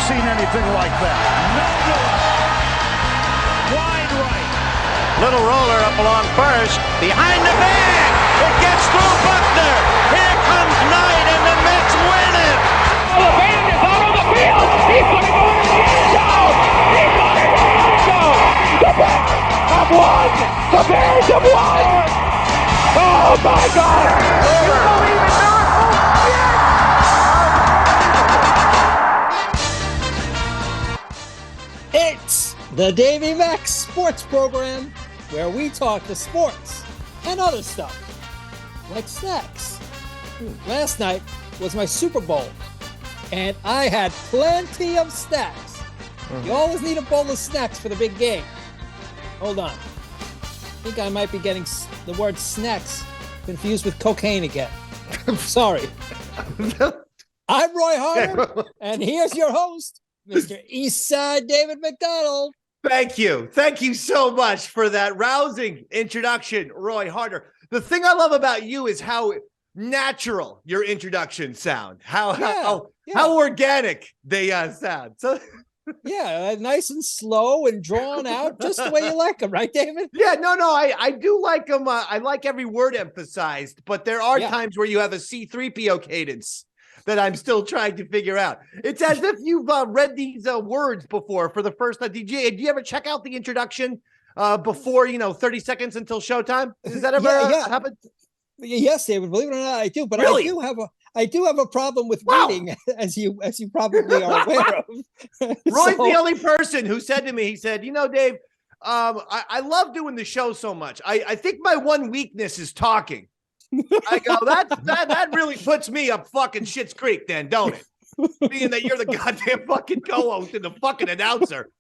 seen anything like that. No good. Wide right. Little roller up along first. Behind the bag. It gets through Buckner. Here comes Knight, and the Mets win it. Oh, the band is out on the field. He's going to go into the end zone. He's going to the end zone. The Bears have won. The Bears have won. Oh, my God. You believe in miracles? Yes. It's the Davey Mac Sports Program, where we talk to sports and other stuff, like snacks. Last night was my Super Bowl, and I had plenty of snacks. You always need a bowl of snacks for the big game. Hold on. I think I might be getting the word snacks confused with cocaine again. Sorry. I'm Roy Harder, and here's your host, Mr. Eastside David McDonald. Thank you. Thank you so much for that rousing introduction, Roy Harder. The thing I love about you is how natural your introductions sound, how organic they sound. So yeah, nice and slow and drawn out, just the way you like them, right, David? Yeah, no, I do like them. I like every word emphasized, but there are times where you have a C-3PO cadence that I'm still trying to figure out. It's as if you've read these words before for the first time. Did you ever check out the introduction before 30 seconds until showtime? Does that ever happen? Yes, David. Believe it or not, I do. But really? I do have a problem with reading, as you probably are aware of. Roy's the only person who said to me, he said, Dave, I love doing the show so much. I think my one weakness is talking. I go, that really puts me up fucking Schitt's Creek then, don't it? Being that you're the goddamn fucking co-host and the fucking announcer.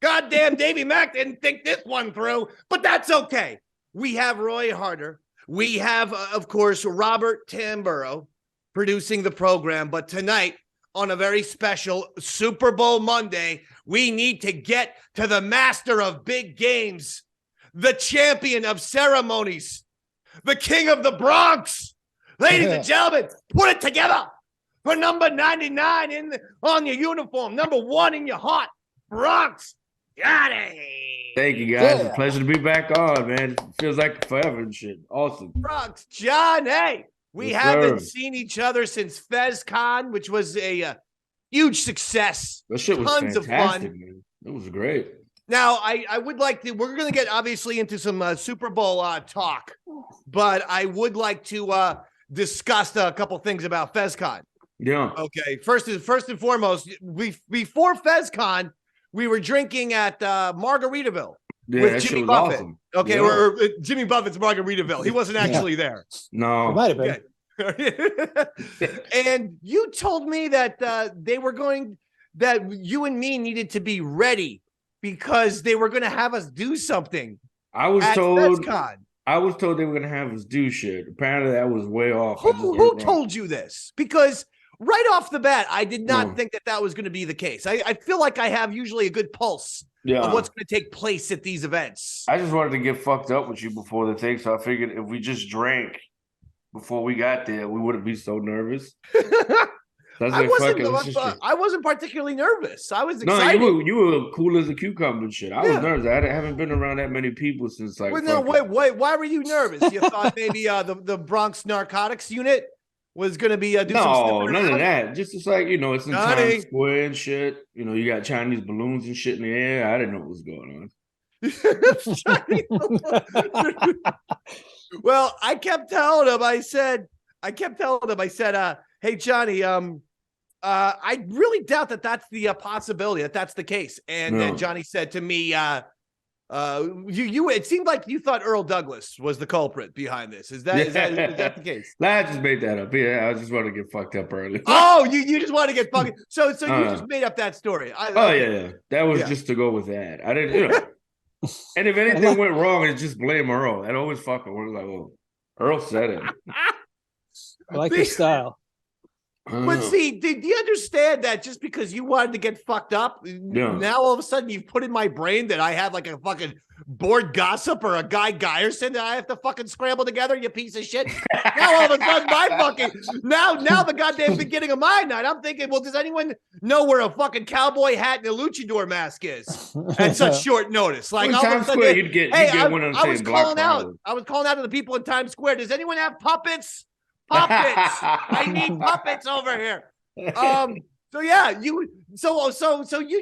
Goddamn Davey Mac didn't think this one through, but that's okay. We have Roy Harder. We have, of course, Robert Tamburo producing the program. But tonight, on a very special Super Bowl Monday, we need to get to the master of big games, the champion of ceremonies, the king of the Bronx. Ladies and gentlemen, put it together for number 99 on your uniform, number 1 in your heart, Bronx Johnny. Thank you, guys. It's a pleasure to be back on, man. It feels like forever and shit. Awesome. Bronx Johnny. We haven't seen each other since FezCon, which was a huge success. That shit was tons fantastic, of fun. Man. It was great. Now, I would like to, we're going to get obviously into some Super Bowl talk, but I would like to discuss a couple things about FezCon. Yeah. Okay. First and foremost, before FezCon, we were drinking at Margaritaville with Jimmy Buffett. Awesome. Okay. Yeah. Or Jimmy Buffett's Margaritaville. He wasn't actually there. No. It might have been. Okay. And you told me that that you and me needed to be ready because they were going to have us do something. I was told FezCon. they were going to have us do shit. Apparently that was way off. Who told you this? Because right off the bat, I did not think that was going to be the case. I feel like I have usually a good pulse of what's going to take place at these events. I just wanted to get fucked up with you before the thing, so I figured if we just drank before we got there, we wouldn't be so nervous. I wasn't particularly nervous. I was excited. No, you were cool as a cucumber and shit. I was nervous. I haven't been around that many people since like. Wait. Why were you nervous? You thought maybe the Bronx Narcotics Unit was going to be none of that. Just it's like it's in Times Square and shit. You got Chinese balloons and shit in the air. I didn't know what was going on. Well, I kept telling him. I said, hey Johnny, I really doubt that that's the possibility, that's the case. And then Johnny said to me, it seemed like you thought Earl Douglas was the culprit behind this. Is that the case? I just made that up. Yeah, I just want to get fucked up early. Oh, you just want to get fucked. So you just made up that story. Yeah. That was just to go with that. I didn't, And if anything went wrong, it's just blame Earl. That always fucking works. Like, well, Earl said it. I like your style. But see, do you understand that just because you wanted to get fucked up, now all of a sudden you've put in my brain that I have like a fucking board gossip or a Guy Geyerson that I have to fucking scramble together, you piece of shit. Now all of a sudden now the goddamn beginning of my night, I'm thinking, well, does anyone know where a fucking cowboy hat and a luchador mask is at such short notice? Like, all Times of a sudden, Square, you'd get one on the I was same block. I was calling out to the people in Times Square. Does anyone have puppets? I need puppets over here. So yeah, you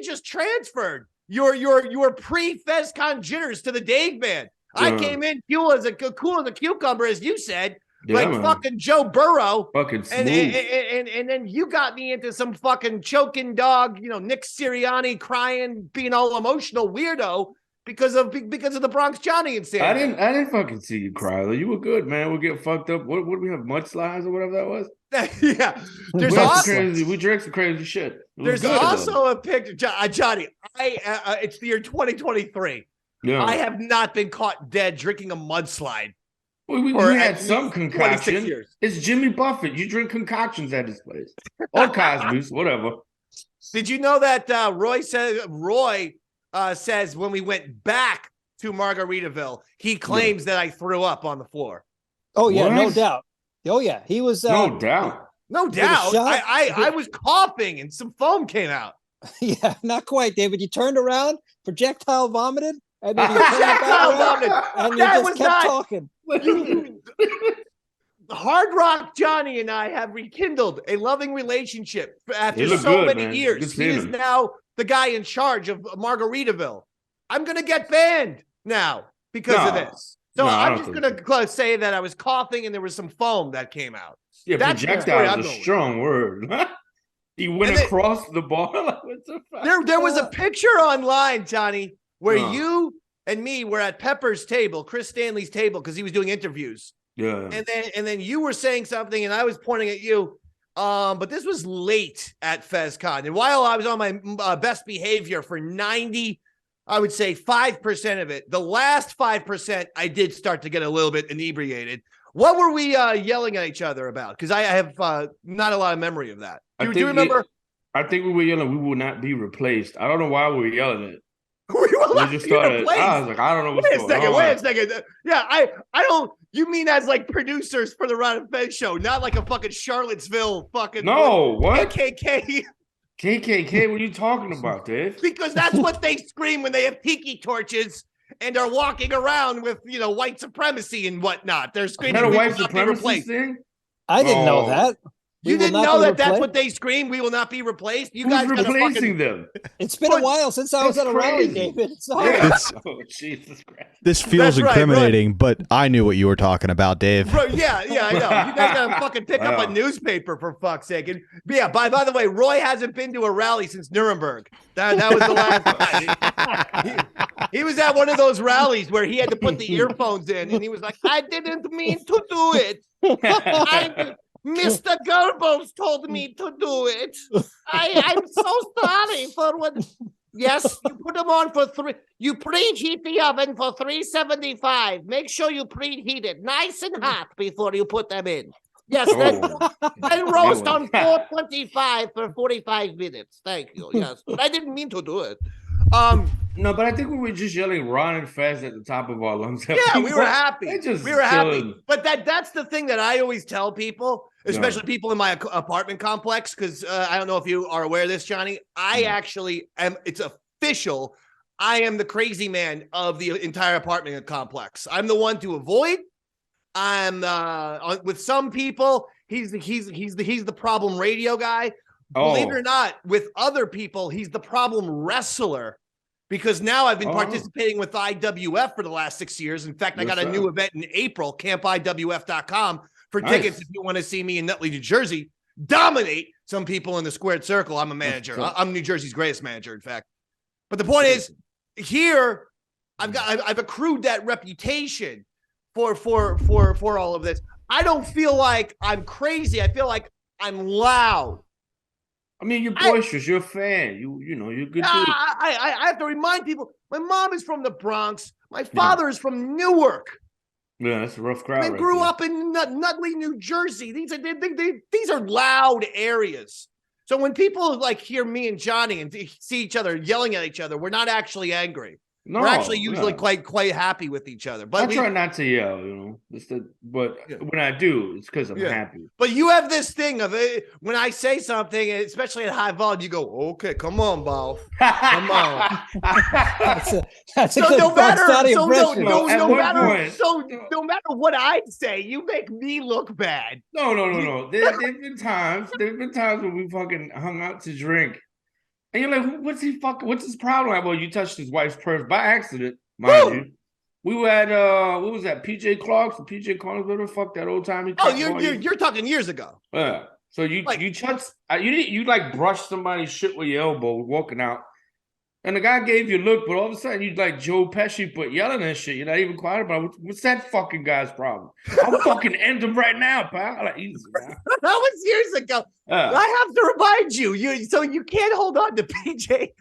just transferred your pre-FezCon jitters to the Dave man. I came in cool as a cucumber, as you said, fucking Joe Burrow. Fucking smooth. And then you got me into some fucking choking dog, Nick Sirianni crying, being all emotional weirdo because of the Bronx Johnny insanity. I didn't fucking see you cry though. You were good, man. We'll get fucked up. What do we have? Mudslides or whatever that was? Yeah. We drank some crazy shit. There's also a picture, Johnny. It's the year 2023. Yeah. I have not been caught dead drinking a mudslide. We had some concoction. It's Jimmy Buffett. You drink concoctions at his place. Or Cosby's, whatever. Did you know that Roy says when we went back to Margaritaville, he claims that I threw up on the floor. Oh, yeah, no doubt. Oh, yeah. He was... no doubt. No doubt. I was coughing and some foam came out. Yeah, not quite, David. You turned around, projectile vomited, and then you turned back around, and you just kept talking. Hard Rock Johnny and I have rekindled a loving relationship after so many years. He is now the guy in charge of Margaritaville. I'm going to get banned now because of this. So I'm just going to say that I was coughing and there was some foam that came out. Yeah, projectile is a strong word. He went across the bar. There was a picture online, Johnny, where you and me were at Pepper's table, Chris Stanley's table, because he was doing interviews. Yeah. And then you were saying something and I was pointing at you. But this was late at FezCon. And while I was on my best behavior for 90, I would say 5% of it, the last 5%, I did start to get a little bit inebriated. What were we yelling at each other about? Because I have not a lot of memory of that. Do you remember? I think we were yelling, we will not be replaced. I don't know why we were yelling it. We just started. I was like, I don't know what's going on. Wait a second. Yeah, I don't. You mean as like producers for the Ron and Fez show, not like a fucking Charlottesville fucking. No, what? KKK. KKK, what are you talking about, Dave? Because that's what they scream when they have tiki torches and are walking around with, white supremacy and whatnot. They're screaming. Is that a white supremacy thing? I didn't know that. You didn't know that that's what they scream? We will not be replaced? You guys replacing them? It's been a while since I was at a rally, David. Oh, Jesus Christ. This feels incriminating, but I knew what you were talking about, Dave. Bro, yeah, I know. You guys gotta fucking pick up a newspaper for fuck's sake. And yeah, by the way, Roy hasn't been to a rally since Nuremberg. That was the last time. He was at one of those rallies where he had to put the earphones in, and he was like, I didn't mean to do it. Mr. Goebbels told me to do it. I'm so sorry for what. Yes, you put them on for 3. You preheat the oven for 375. Make sure you preheat it nice and hot before you put them in. Yes, then roast on 425 for 45 minutes. Thank you. Yes, but I didn't mean to do it. No, but I think we were just yelling Ron and Fez at the top of our lungs. Yeah, we were happy. We were happy. But that's the thing that I always tell people, especially people in my apartment complex, because I don't know if you are aware of this, Johnny. I actually am, it's official, I am the crazy man of the entire apartment complex. I'm the one to avoid. I'm with some people, he's the problem radio guy. Believe it or not, with other people, he's the problem wrestler. Because now I've been participating with IWF for the last 6 years. In fact, I got a new event in April, campiwf.com for tickets if you want to see me in Nutley, New Jersey, dominate some people in the squared circle. I'm a manager. I'm New Jersey's greatest manager, in fact. But the point is, here I've accrued that reputation for all of this. I don't feel like I'm crazy. I feel like I'm loud. I mean, you're boisterous. You're a fan. You know, you're good. I have to remind people. My mom is from the Bronx. My father is from Newark. Yeah, that's a rough crowd. I grew up in Nutley, New Jersey. These are loud areas. So when people like hear me and Johnny and see each other yelling at each other, we're not actually angry. we're actually usually quite happy with each other. But I try not to yell, you know. But when I do, it's because I'm happy. But you have this thing of it when I say something, especially at high volume, you go, "Okay, come on, Bob, come on." That's a So good no matter what I say, you make me look bad. No. There've been times when we fucking hung out to drink. And you're like, what's his problem? Like, well, you touched his wife's purse by accident, mind you. We were at what was that? PJ Clark's or PJ Clark's, whatever the fuck that old time. You're talking years ago. Yeah. So you like brushed somebody's shit with your elbow walking out. And the guy gave you a look, but all of a sudden you like Joe Pesci, but yelling and shit. You're not even quiet about it. What's that fucking guy's problem? I'll fucking end him right now, pal. Like, easy, man. That was years ago. I have to remind you. So you can't hold on to PJ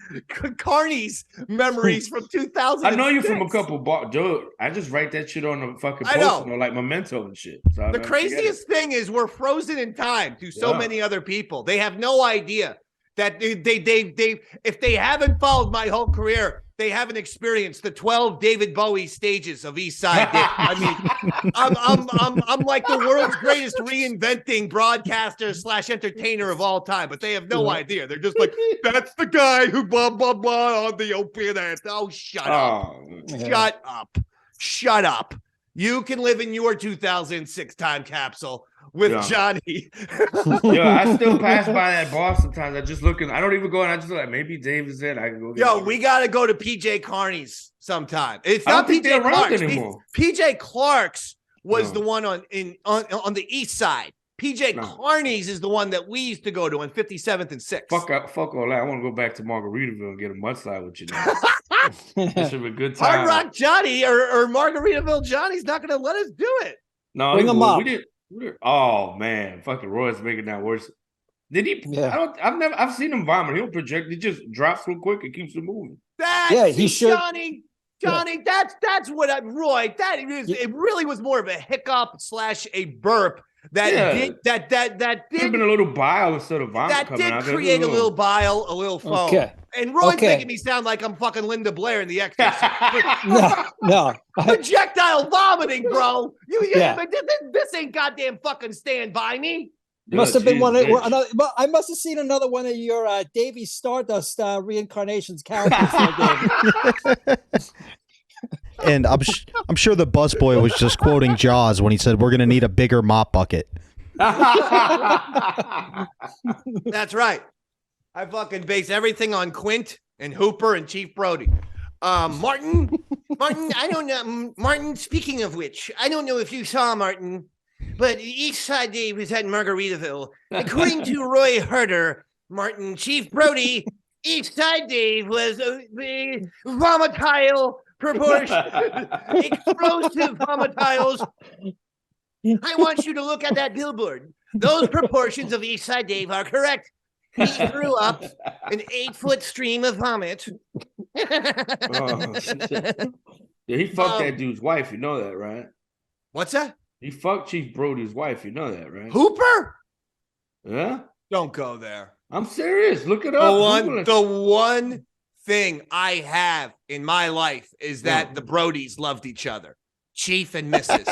Carney's memories from 2000. I know you from a couple bars. Dude, I just write that shit on the fucking post, like memento and shit. So the craziest thing is we're frozen in time to so many other people. They have no idea that they if they haven't followed my whole career, they haven't experienced the 12 David Bowie stages of East Side. I mean, I'm like the world's greatest reinventing broadcaster / entertainer of all time, but they have no idea. They're just like, that's the guy who blah blah blah on the opiate ass. Oh, shut up. Shut up. You can live in your 2006 time capsule with Johnny. I still pass by that bar sometimes. I just look and I don't even go and I just like, maybe Dave is in. I can go. We got to go to PJ Carney's sometime. It's not PJ Clark's anymore. PJ Clark's was the one on the east side. PJ Carney's is the one that we used to go to on 57th and 6th. Fuck all that. I want to go back to Margaritaville and get a mudslide with you now. This should be a good time. Hard Rock Johnny or Margaritaville Johnny's not going to let us do it. No, bring him up. Oh man, fucking Roy's making that worse. Did he? Yeah. I've seen him vomit. He don't project. He just drops real quick and keeps it moving. He should. Johnny, that's what Roy. It really was more of a hiccup / a burp. That did have been a little bile instead of vomit. That did create a little bile, a little foam. Okay. And Roy's making me sound like I'm fucking Linda Blair in The Exorcist. No. Projectile vomiting, bro. This ain't goddamn fucking Stand By Me. Must have been another. But I must have seen another one of your Davey Stardust reincarnations characters. And I'm sure the busboy was just quoting Jaws when he said, "We're going to need a bigger mop bucket." That's right. I fucking base everything on Quint and Hooper and Chief Brody. Martin, I don't know. Martin, speaking of which, I don't know if you saw Martin, but East Side Dave was at Margaritaville. According to Roy Herder, Martin, Chief Brody, East Side Dave was volatile proportion, explosive volatiles. I want you to look at that billboard. Those proportions of East Side Dave are correct. He threw up an 8-foot stream of vomit. He fucked that dude's wife. You know that, right? What's that? He fucked Chief Brody's wife. You know that, right? Hooper? Yeah. Don't go there. I'm serious. Look it up. The one thing I have in my life is that the Brodies loved each other. Chief and Mrs.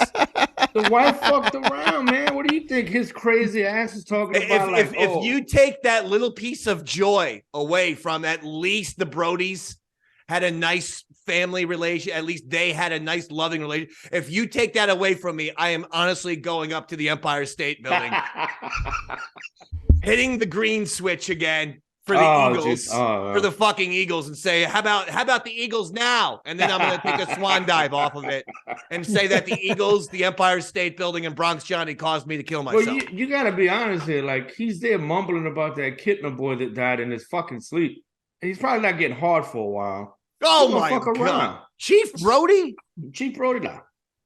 The wife fucked around, man. What do you think his crazy ass is talking about? If you take that little piece of joy away from at least the Brodies had a nice family relation, at least they had a nice loving relation. If you take that away from me, I am honestly going up to the Empire State Building, hitting the green switch again for the Eagles, for the fucking Eagles, and say, how about the Eagles now? And then I'm going to take a swan dive off of it and say that the Eagles, the Empire State Building, and Bronx Johnny caused me to kill myself. Well, you got to be honest here. Like, he's there mumbling about that Kittner boy that died in his fucking sleep. And he's probably not getting hard for a while. Oh, my God. Chief Brody? Chief Brody now.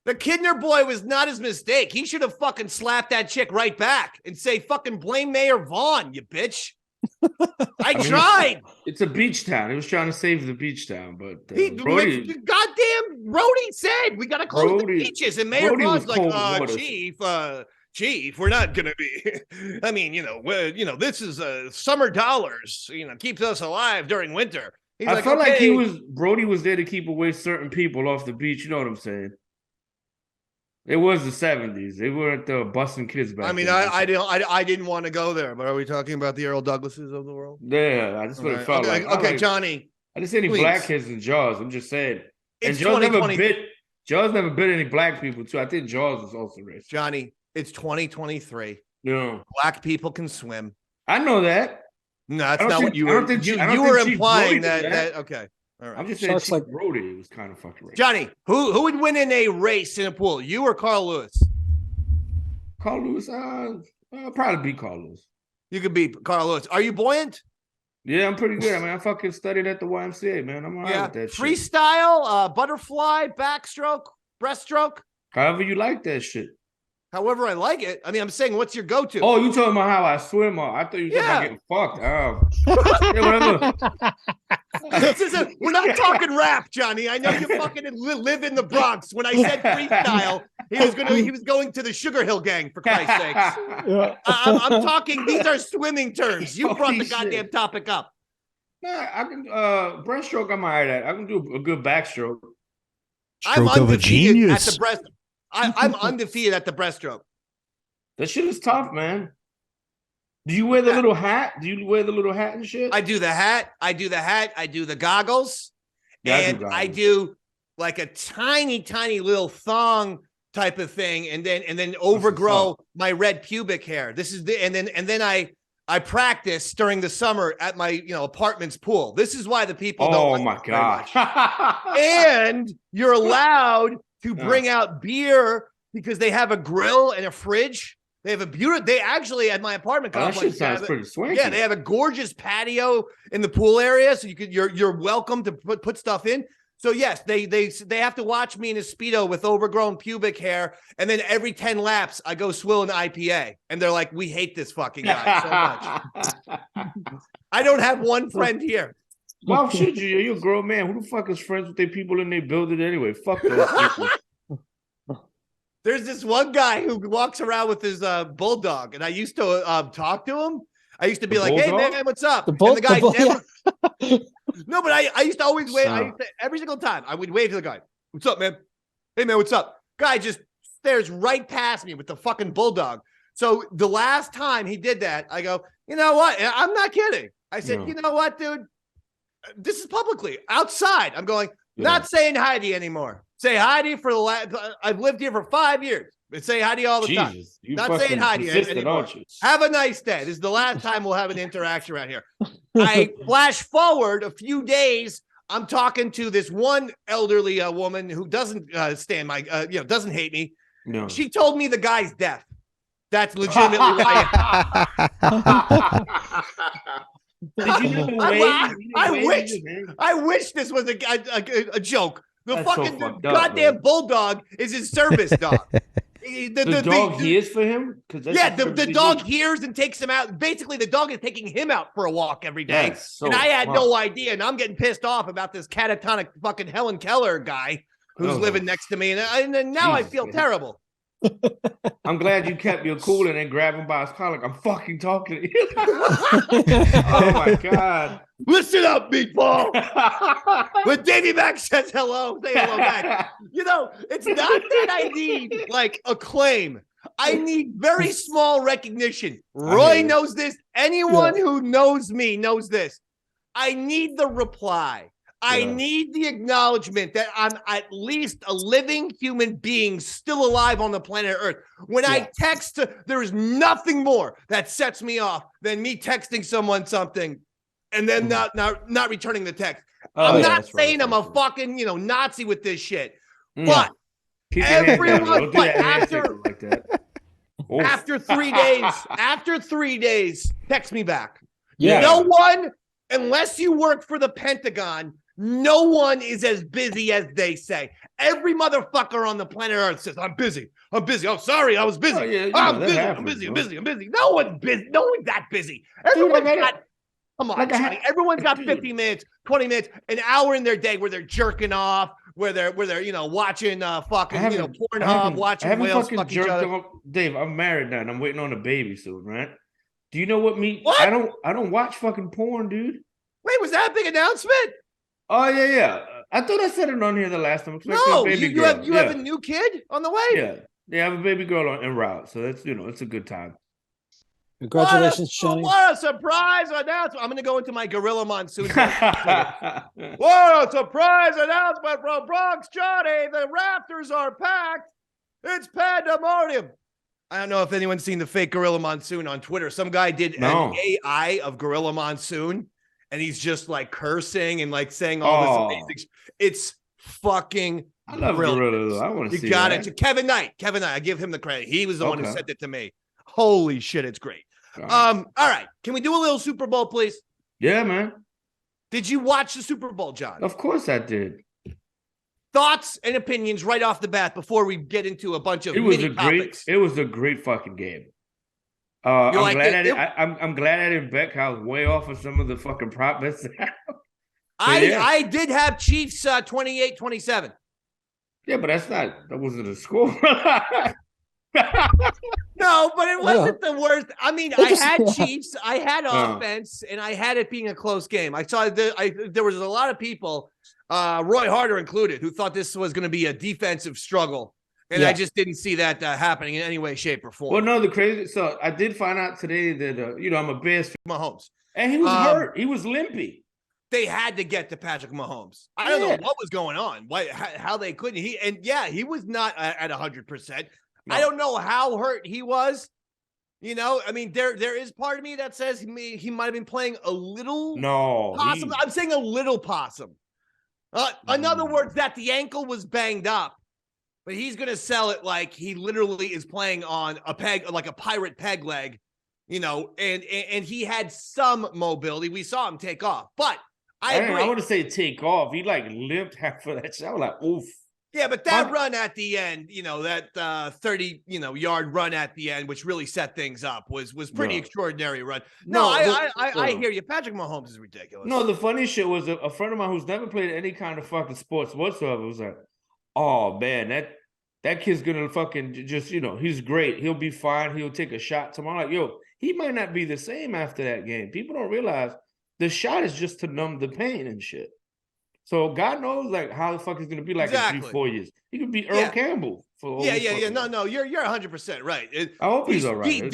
The Kidner boy was not his mistake. He should have fucking slapped that chick right back and say, fucking blame Mayor Vaughn, you bitch. I tried. It's a beach town. He was trying to save the beach town, but Brody, goddamn Brody said we got to close the beaches, and Mayor Vaughn's like, Chief, we're not gonna be. I mean, this is summer dollars. Keeps us alive during winter. He's I like, felt like okay. Brody was there to keep away certain people off the beach. You know what I'm saying? It was the 70s. They weren't busting kids back I mean, then. I didn't want to go there, but are we talking about the Earl Douglases of the world? Yeah, I just would have felt okay, like. Okay, Johnny. I didn't see any please. black kids in Jaws. I'm just saying. And It's Jaws never 2020. Jaws never bit any black people too. I think Jaws was also racist. Johnny, it's 2023. No, Black people can swim. I know that. No, that's not what you were. You were implying that. Okay, all right. I'm just saying. Sharks Chief Brody was kind of fucking racist. Johnny, who would win in a race in a pool? You or Carl Lewis? Carl Lewis. I'll probably beat Carl Lewis. You could beat Carl Lewis. Are you buoyant? Yeah, I'm pretty good. I mean, I fucking studied at the YMCA, man. I'm all right with that shit. Freestyle, butterfly, backstroke, breaststroke. However you like that shit. However I like it. I mean, I'm saying, what's your go-to? Oh, you talking about how I swim? I thought you were talking about getting fucked. Yeah, whatever. We're not talking rap, Johnny. I know you fucking live in the Bronx. When I said freestyle, he was going to the Sugar Hill Gang, for Christ's sakes. I'm talking. These are swimming terms. You brought the goddamn topic up. Nah, I can breaststroke. I'm all right at. I can do a good backstroke. Stroke of a genius. At the breast. I'm undefeated at the breaststroke. That shit is tough, man. Do you wear the little hat? Do you wear the little hat and shit? I do the hat. I do the goggles. Yeah, I do like a tiny little thong type of thing, and then overgrow my red pubic hair. This is and then I practice during the summer at my apartment's pool. This is why the people don't. Oh my gosh! And you're allowed to bring out beer because they have a grill and a fridge. They have a beautiful. They actually at my apartment complex. That shit sounds pretty swanky. Yeah, they have a gorgeous patio in the pool area, so you're welcome to put stuff in. So yes, they have to watch me in a Speedo with overgrown pubic hair, and then every 10 laps I go swill an IPA, and they're like, "We hate this fucking guy so much." I don't have one friend here. Why should you? You're a grown man. Who the fuck is friends with their people in their building anyway? Fuck those people. There's this one guy who walks around with his bulldog, and I used to talk to him. I used to be like, "Hey man, what's up?" And the guy never. No, but I used to always wave. Every single time I would wave to the guy. "What's up, man? Hey man, what's up?" Guy just stares right past me with the fucking bulldog. So the last time he did that, I go, "You know what? I'm not kidding." I said, "You know what, dude? This is publicly outside." I'm going, not saying hi to you anymore. Say hi to you for the last. I've lived here for 5 years. But say hi to you all the time. Not saying hi to you anymore. Have a nice day. This is the last time we'll have an interaction around here. I flash forward a few days. I'm talking to this one elderly woman who doesn't stand my, doesn't hate me. No. She told me the guy's deaf. That's legitimately why. I wish this was a joke. The fucking goddamn bulldog is his service dog. The dog hears for him? The dog hears and takes him out. Basically, the dog is taking him out for a walk every day. And I had no idea. And I'm getting pissed off about this catatonic fucking Helen Keller guy who's living next to me. And now I feel terrible. I'm glad you kept your cool and then grab him by his collar. I'm fucking talking to you. Oh my God. Listen up, meatball. When Davey Mac says hello, say hello back. It's not that I need like acclaim. I need very small recognition. Roy knows this. Anyone who knows me knows this. I need the reply. I need the acknowledgement that I'm at least a living human being still alive on the planet Earth. When I text, there is nothing more that sets me off than me texting someone something and then not returning the text. I'm not saying I'm a fucking, Nazi with this shit. But everyone, after 3 days, text me back. Yeah. No one, unless you work for the Pentagon, no one is as busy as they say. Every motherfucker on the planet Earth says, I'm busy. Oh, sorry, I was busy. I'm busy. No one's busy. No one's that busy. Everyone's got 50 minutes, 20 minutes, an hour in their day where they're jerking off, where they're watching Pornhub, watching whales fuck each other. Dave, I'm married now and I'm waiting on a baby soon, right? Do you know what? What? I don't watch fucking porn, dude. Wait, was that a big announcement? Oh yeah. I thought I said it on here the last time. No, you have a new kid on the way? Yeah. They have a baby girl en route. So that's it's a good time. Congratulations, Johnny. What a surprise announcement. I'm going to go into my Gorilla Monsoon. What a surprise announcement from Bronx Johnny. The Raptors are packed. It's pandemonium. I don't know if anyone's seen the fake Gorilla Monsoon on Twitter. Some guy did an AI of Gorilla Monsoon, and he's just like cursing and like saying all this amazing. It's fucking I love Gorilla. I want to see You got it. Kevin Knight, I give him the credit. He was the one who sent it to me. Holy shit, it's great. All right. Can we do a little Super Bowl, please? Yeah, man. Did you watch the Super Bowl, John? Of course I did. Thoughts and opinions right off the bat before we get into a bunch of topics. It was a great fucking game. I'm glad I didn't bet. I was way off of some of the fucking prop bets. I did have Chiefs 28-27. Yeah, but that wasn't a score. No, but it wasn't the worst. I mean, I had Chiefs, I had offense, and I had it being a close game. I saw there was a lot of people, Roy Harder included, who thought this was going to be a defensive struggle, and I just didn't see that happening in any way, shape, or form. Well, no, so I did find out today that I'm a Bears fan. Mahomes, and he was hurt. He was limpy. They had to get to Patrick Mahomes. I don't know what was going on, how they couldn't. He was not at 100%. No. I don't know how hurt he was. I mean, there is part of me that says he might have been playing a little possum. I'm saying a little possum. In other words, that the ankle was banged up, but he's going to sell it like he literally is playing on a peg, like a pirate peg leg, and he had some mobility. We saw him take off, but I agree. I want to say take off. He like limped half of that shot. I was like, oof. Yeah, but that run at the end, that 30, yard run at the end, which really set things up, was pretty extraordinary run. I hear you. Patrick Mahomes is ridiculous. No, the funny shit was a friend of mine who's never played any kind of fucking sports whatsoever was like, oh man, that kid's gonna fucking just, he's great. He'll be fine. He'll take a shot tomorrow. Like, he might not be the same after that game. People don't realize the shot is just to numb the pain and shit. So God knows like how the fuck he's gonna be like in 3-4 years. He could be Earl Campbell for No, you're 100% right. I hope he's all right.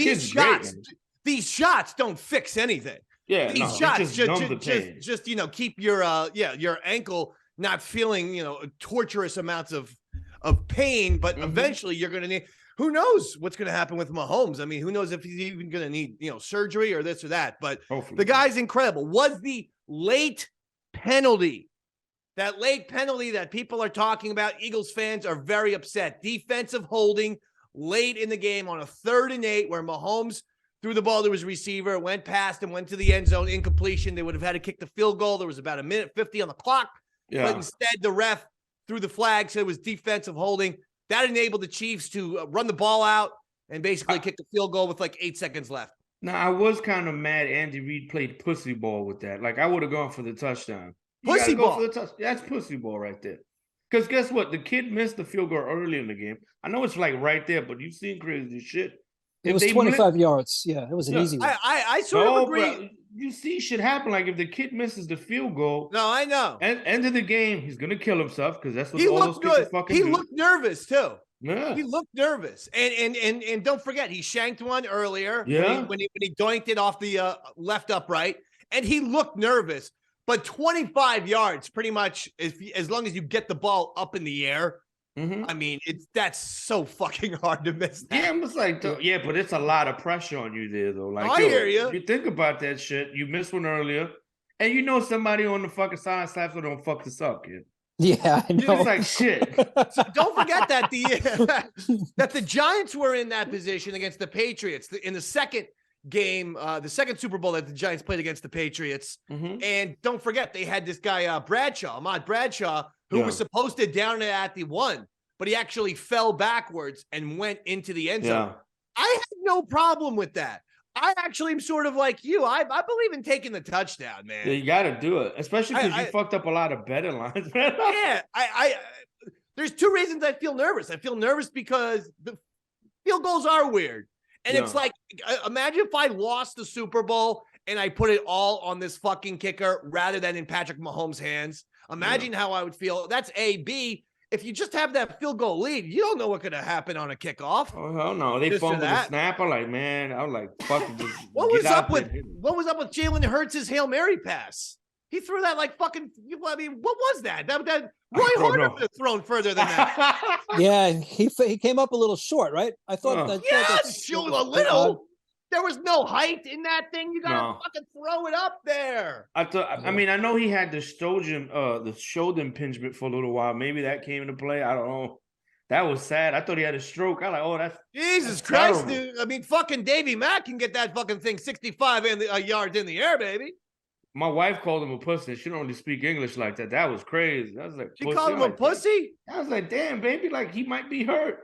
These shots don't fix anything. Yeah, these shots just keep your ankle not feeling torturous amounts of pain, but eventually you're gonna need. Who knows what's going to happen with Mahomes? I mean, who knows if he's even going to need, surgery or this or that. But the guy's incredible. Was the late penalty, that late penalty that people are talking about, Eagles fans are very upset. Defensive holding late in the game on a 3rd and 8 where Mahomes threw the ball to his receiver, went past and went to the end zone, incompletion. They would have had to kick the field goal. There was about 1:50 on the clock. Yeah. But instead, the ref threw the flag, said it was defensive holding. That enabled the Chiefs to run the ball out and basically kick the field goal with like 8 seconds left. Now, I was kind of mad Andy Reid played pussy ball with that. Like, I would have gone for the touchdown. Pussy ball? That's pussy ball right there. Because guess what? The kid missed the field goal early in the game. I know it's like right there, but you've seen crazy shit. It was 25 yards. Yeah, it was an easy one. I sort of agree. Bro, you see shit happen. Like if the kid misses the field goal. No, I know. End of the game, he's going to kill himself because that's what he all looked those kids good. fucking He do. looked nervous too. Yeah. He looked nervous. And don't forget, he shanked one earlier when he doinked it off the left upright. And he looked nervous. But 25 yards, pretty much, as long as you get the ball up in the air, I mean, that's so fucking hard to miss that. Yeah, I'm just like, but it's a lot of pressure on you there, though. Like, I hear you. You think about that shit. You missed one earlier, and somebody on the fucking side slaps don't fuck this up, kid. Yeah, I know. It's like shit. So don't forget that the Giants were in that position against the Patriots in the second game, the second Super Bowl that the Giants played against the Patriots. And don't forget, they had this guy, Ahmad Bradshaw, who was supposed to down it at the 1, but he actually fell backwards and went into the end zone. I had no problem with that. I actually am sort of like you. I believe in taking the touchdown, man. Yeah, you got to do it, especially because you fucked up a lot of betting lines. Yeah, there's 2 reasons I feel nervous. I feel nervous because the field goals are weird. And it's like, imagine if I lost the Super Bowl and I put it all on this fucking kicker rather than in Patrick Mahomes' hands. Imagine how I would feel. That's A. B, if you just have that field goal lead, you don't know what's going to happen on a kickoff. Oh, hell no. They fumbled the snap. I'm like, man, I was like, fuck it. What was up with Jalen Hurts' Hail Mary pass? He threw that like fucking, I mean, what was that? That Roy Horner would have thrown further than that. Yeah, he came up a little short, right? I thought that. Yes, a little. There was no height in that thing. You gotta fucking throw it up there. I mean, I know he had the shoulder impingement for a little while. Maybe that came into play. I don't know. That was sad. I thought he had a stroke. I was like, oh, that's Jesus Christ, dude. I mean, fucking Davey Mac can get that fucking thing 65 yards in the air, baby. My wife called him a pussy. She don't really speak English like that. That was crazy. I was like, she called him a pussy? I was like, damn, baby, like he might be hurt.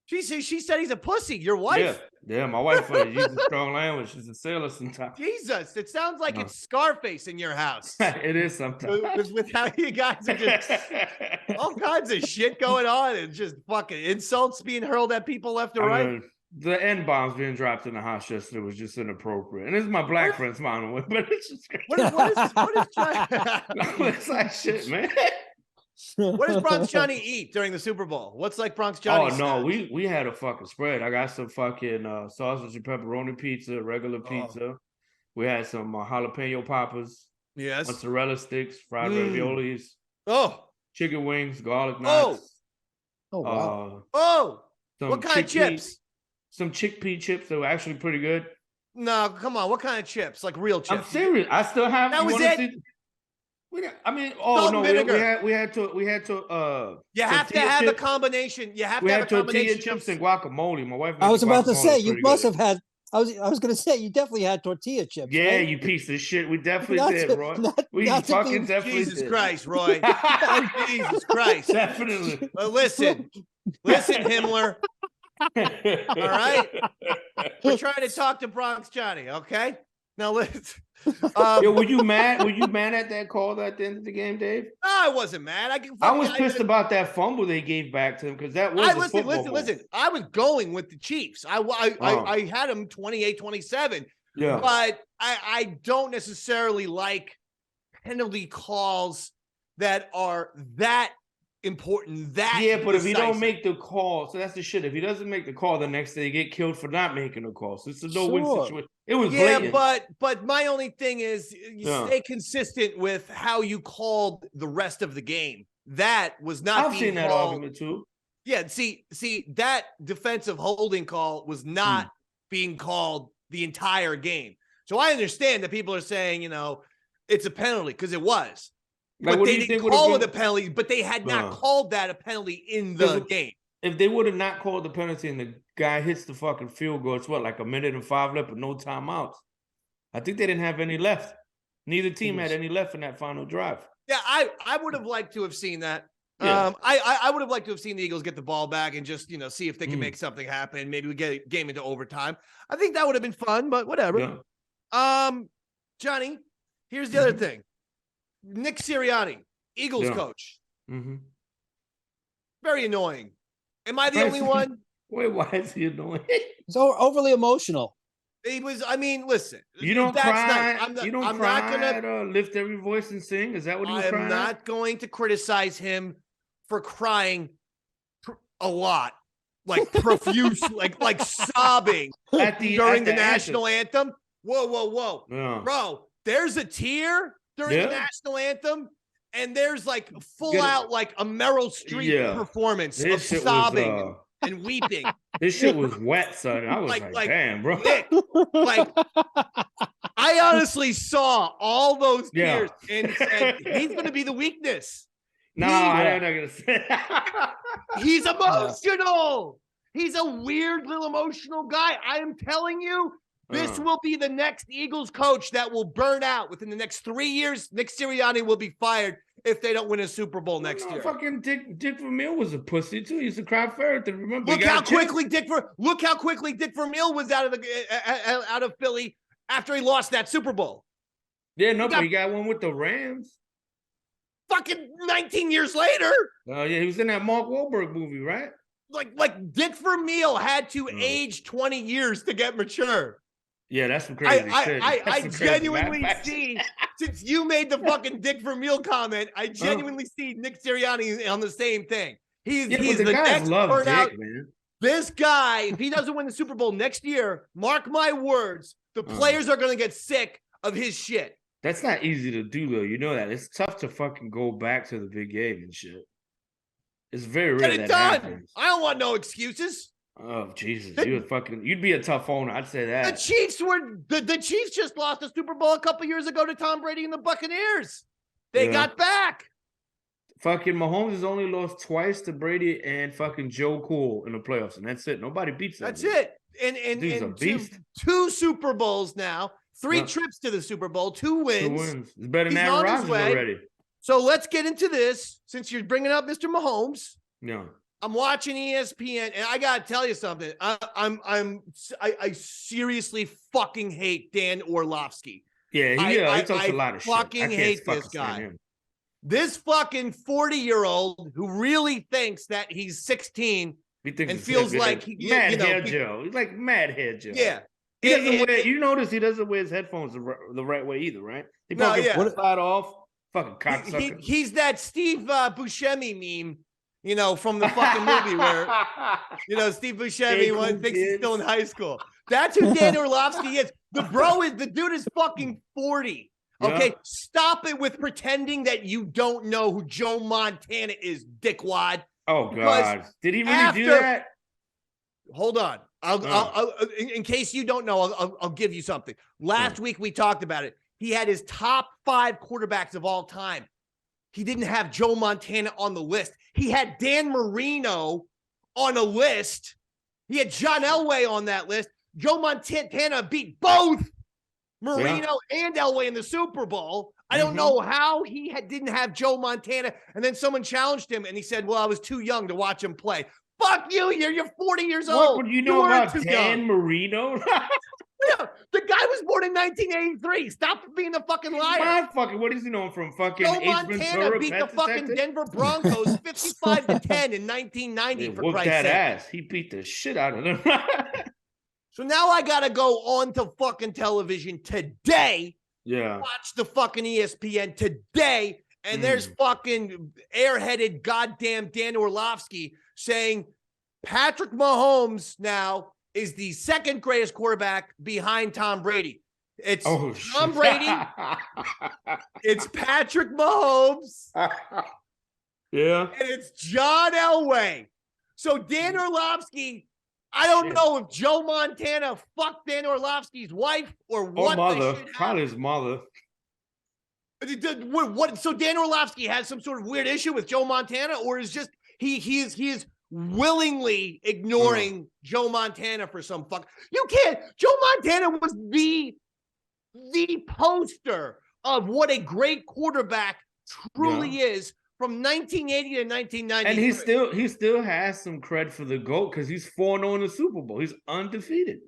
She said he's a pussy. Your wife? Yeah, my wife uses strong language. She's a sailor sometimes. Jesus, it sounds like it's Scarface in your house. It is sometimes. With how you guys are just all kinds of shit going on and just fucking insults being hurled at people left and right. Mean, the N-bombs being dropped in the house yesterday was just inappropriate. And this is my black friend's mom, but it's just crazy. It's like shit, man. What does Bronx Johnny eat during the Super Bowl? What's like Bronx Johnny? Oh no, we had a fucking spread. I got some fucking sausage and pepperoni pizza, regular pizza. We had some jalapeno poppers. Yes. Mozzarella sticks, fried raviolis. Chicken wings, garlic knots. Wow. What kind of chips? Some chickpea chips that were actually pretty good. No, come on. What kind of chips? Like real chips? I'm serious. I still have. That was it. We had to. You have to have a combination. You have to have a combination. Tortilla chips and guacamole. My wife. I was about to say you must have had. I was going to say you definitely had tortilla chips. Yeah, right? You piece of shit. We definitely did, Roy. Definitely Jesus did. Christ, Roy. Jesus Christ. Definitely. But listen, Himmler. All right, we're trying to talk to Bronx Johnny. Okay, now let's. Were you mad? Were you mad at that call at the end of the game, Dave? No, I wasn't mad. I was pissed about that fumble they gave back to him because that was listen. I was going with the Chiefs. I had them 28-27. Yeah, but I don't necessarily like penalty calls that are that important. But if he don't make the call, so that's the shit. If he doesn't make the call, the next day you get killed for not making a call. So it's a no-win situation. It was blatant. but my only thing is stay consistent with how you called the rest of the game. That was not. I've seen that argument too. Yeah, see, that defensive holding call was not being called the entire game. So I understand that people are saying, it's a penalty because it was. Like, but they didn't call it a penalty, but they had not called that a penalty in the game. If they would have not called the penalty and the guy hits the fucking field goal, it's like 1:05 left with no timeouts. I think they didn't have any left. Neither team had any left in that final drive. Yeah, I would have liked to have seen that. Yeah. I would have liked to have seen the Eagles get the ball back and just, see if they can make something happen. Maybe we get a game into overtime. I think that would have been fun, but whatever. Yeah. Johnny, here's the other thing. Nick Sirianni, Eagles coach. Mm-hmm. Very annoying. Am I the only one? Wait, why is he annoying? He's overly emotional. He was. I mean, listen. You don't cry. You don't cry. Not gonna lift every voice and sing. Is that what he was crying? I'm not going to criticize him for crying a lot, like profuse, like sobbing during the national anthem. Whoa, yeah. Bro! There's a tear during the national anthem. And there's like full out like a Meryl Streep performance of sobbing and weeping. This shit was wet, son. I was like damn, bro. Nick, I honestly saw all those tears and said, he's going to be the weakness. No, I'm not going to say that. He's emotional. He's a weird little emotional guy. I am telling you. This will be the next Eagles coach that will burn out within the next 3 years. Nick Sirianni will be fired if they don't win a Super Bowl next year. Fucking Dick Vermeil was a pussy too. He used to cry ferret. Remember? Look how quickly Dick Vermeil was out of Philly after he lost that Super Bowl. Yeah, but he got one with the Rams. Fucking 19 years later. Oh yeah, he was in that Mark Wahlberg movie, right? Like Dick Vermeil had to age 20 years to get mature. Yeah, that's some crazy shit. I genuinely see, since you made the fucking Dick Vermeil comment, I genuinely see Nick Sirianni on the same thing. He's the guys next love turnout. Dick, man. This guy, if he doesn't win the Super Bowl next year, mark my words, the players are going to get sick of his shit. That's not easy to do, though. You know that. It's tough to fucking go back to the big game and shit. It's very rare Get it that done. happens. I don't want no excuses. Oh, Jesus. You'd be a tough owner. I'd say that. The Chiefs just lost the Super Bowl a couple years ago to Tom Brady and the Buccaneers. They got back. Fucking Mahomes has only lost twice to Brady and fucking Joe Cool in the playoffs, and that's it. Nobody beats that. That's it. And two Super Bowls now, 3 trips to the Super Bowl, 2 wins. 2 wins. It's better than Aaron Rodgers already. So let's get into this. Since you're bringing up Mr. Mahomes, yeah, I'm watching ESPN, and I gotta tell you something. I seriously fucking hate Dan Orlovsky. Yeah, he talks a lot of shit. I fucking hate this guy. This fucking 40-year-old who really thinks that he's 16 and feels like Mad Hair Joe. He's like Mad Hair Joe. Yeah. He doesn't wear. You notice he doesn't wear his headphones the right way either, right? He fucking slide off. Fucking cocksucker. He's that Steve Buscemi meme, from the fucking movie where, Steve Buscemi thinks he's still in high school. That's who Dan Orlovsky is. The dude is fucking 40. Okay, stop it with pretending that you don't know who Joe Montana is, dickwad. Oh God, did he really do that? Hold on, I'll in case you don't know, I'll give you something. Last week we talked about it. He had his top 5 quarterbacks of all time. He didn't have Joe Montana on the list. He had Dan Marino on a list. He had John Elway on that list. Joe Montana beat both Marino and Elway in the Super Bowl. I don't know how he didn't have Joe Montana. And then someone challenged him and he said, well, I was too young to watch him play. Fuck you. You're 40 years old. What would you know about Dan Marino? Yeah, the guy was born in 1983. Stop being a fucking liar. What is he known from? Fucking Joe Montana beat the fucking Denver Broncos 55-10 in 1990 for Christ's sake. Ass. He beat the shit out of them. So now I gotta go on to fucking television today. Yeah. Watch the fucking ESPN today. And there's fucking airheaded goddamn Dan Orlovsky saying Patrick Mahomes now is the second greatest quarterback behind Tom Brady. It's Tom Brady. It's Patrick Mahomes. Yeah. And it's John Elway. So Dan Orlovsky, I don't know if Joe Montana fucked Dan Orlovsky's wife or what. Mother. Probably his mother. What? So Dan Orlovsky has some sort of weird issue with Joe Montana, or is just he is willingly ignoring Joe Montana for some fuck. You can't. Joe Montana was the poster of what a great quarterback truly is from 1980 to 1990. And he still has some cred for the GOAT because he's 4-0 in the Super Bowl. He's undefeated.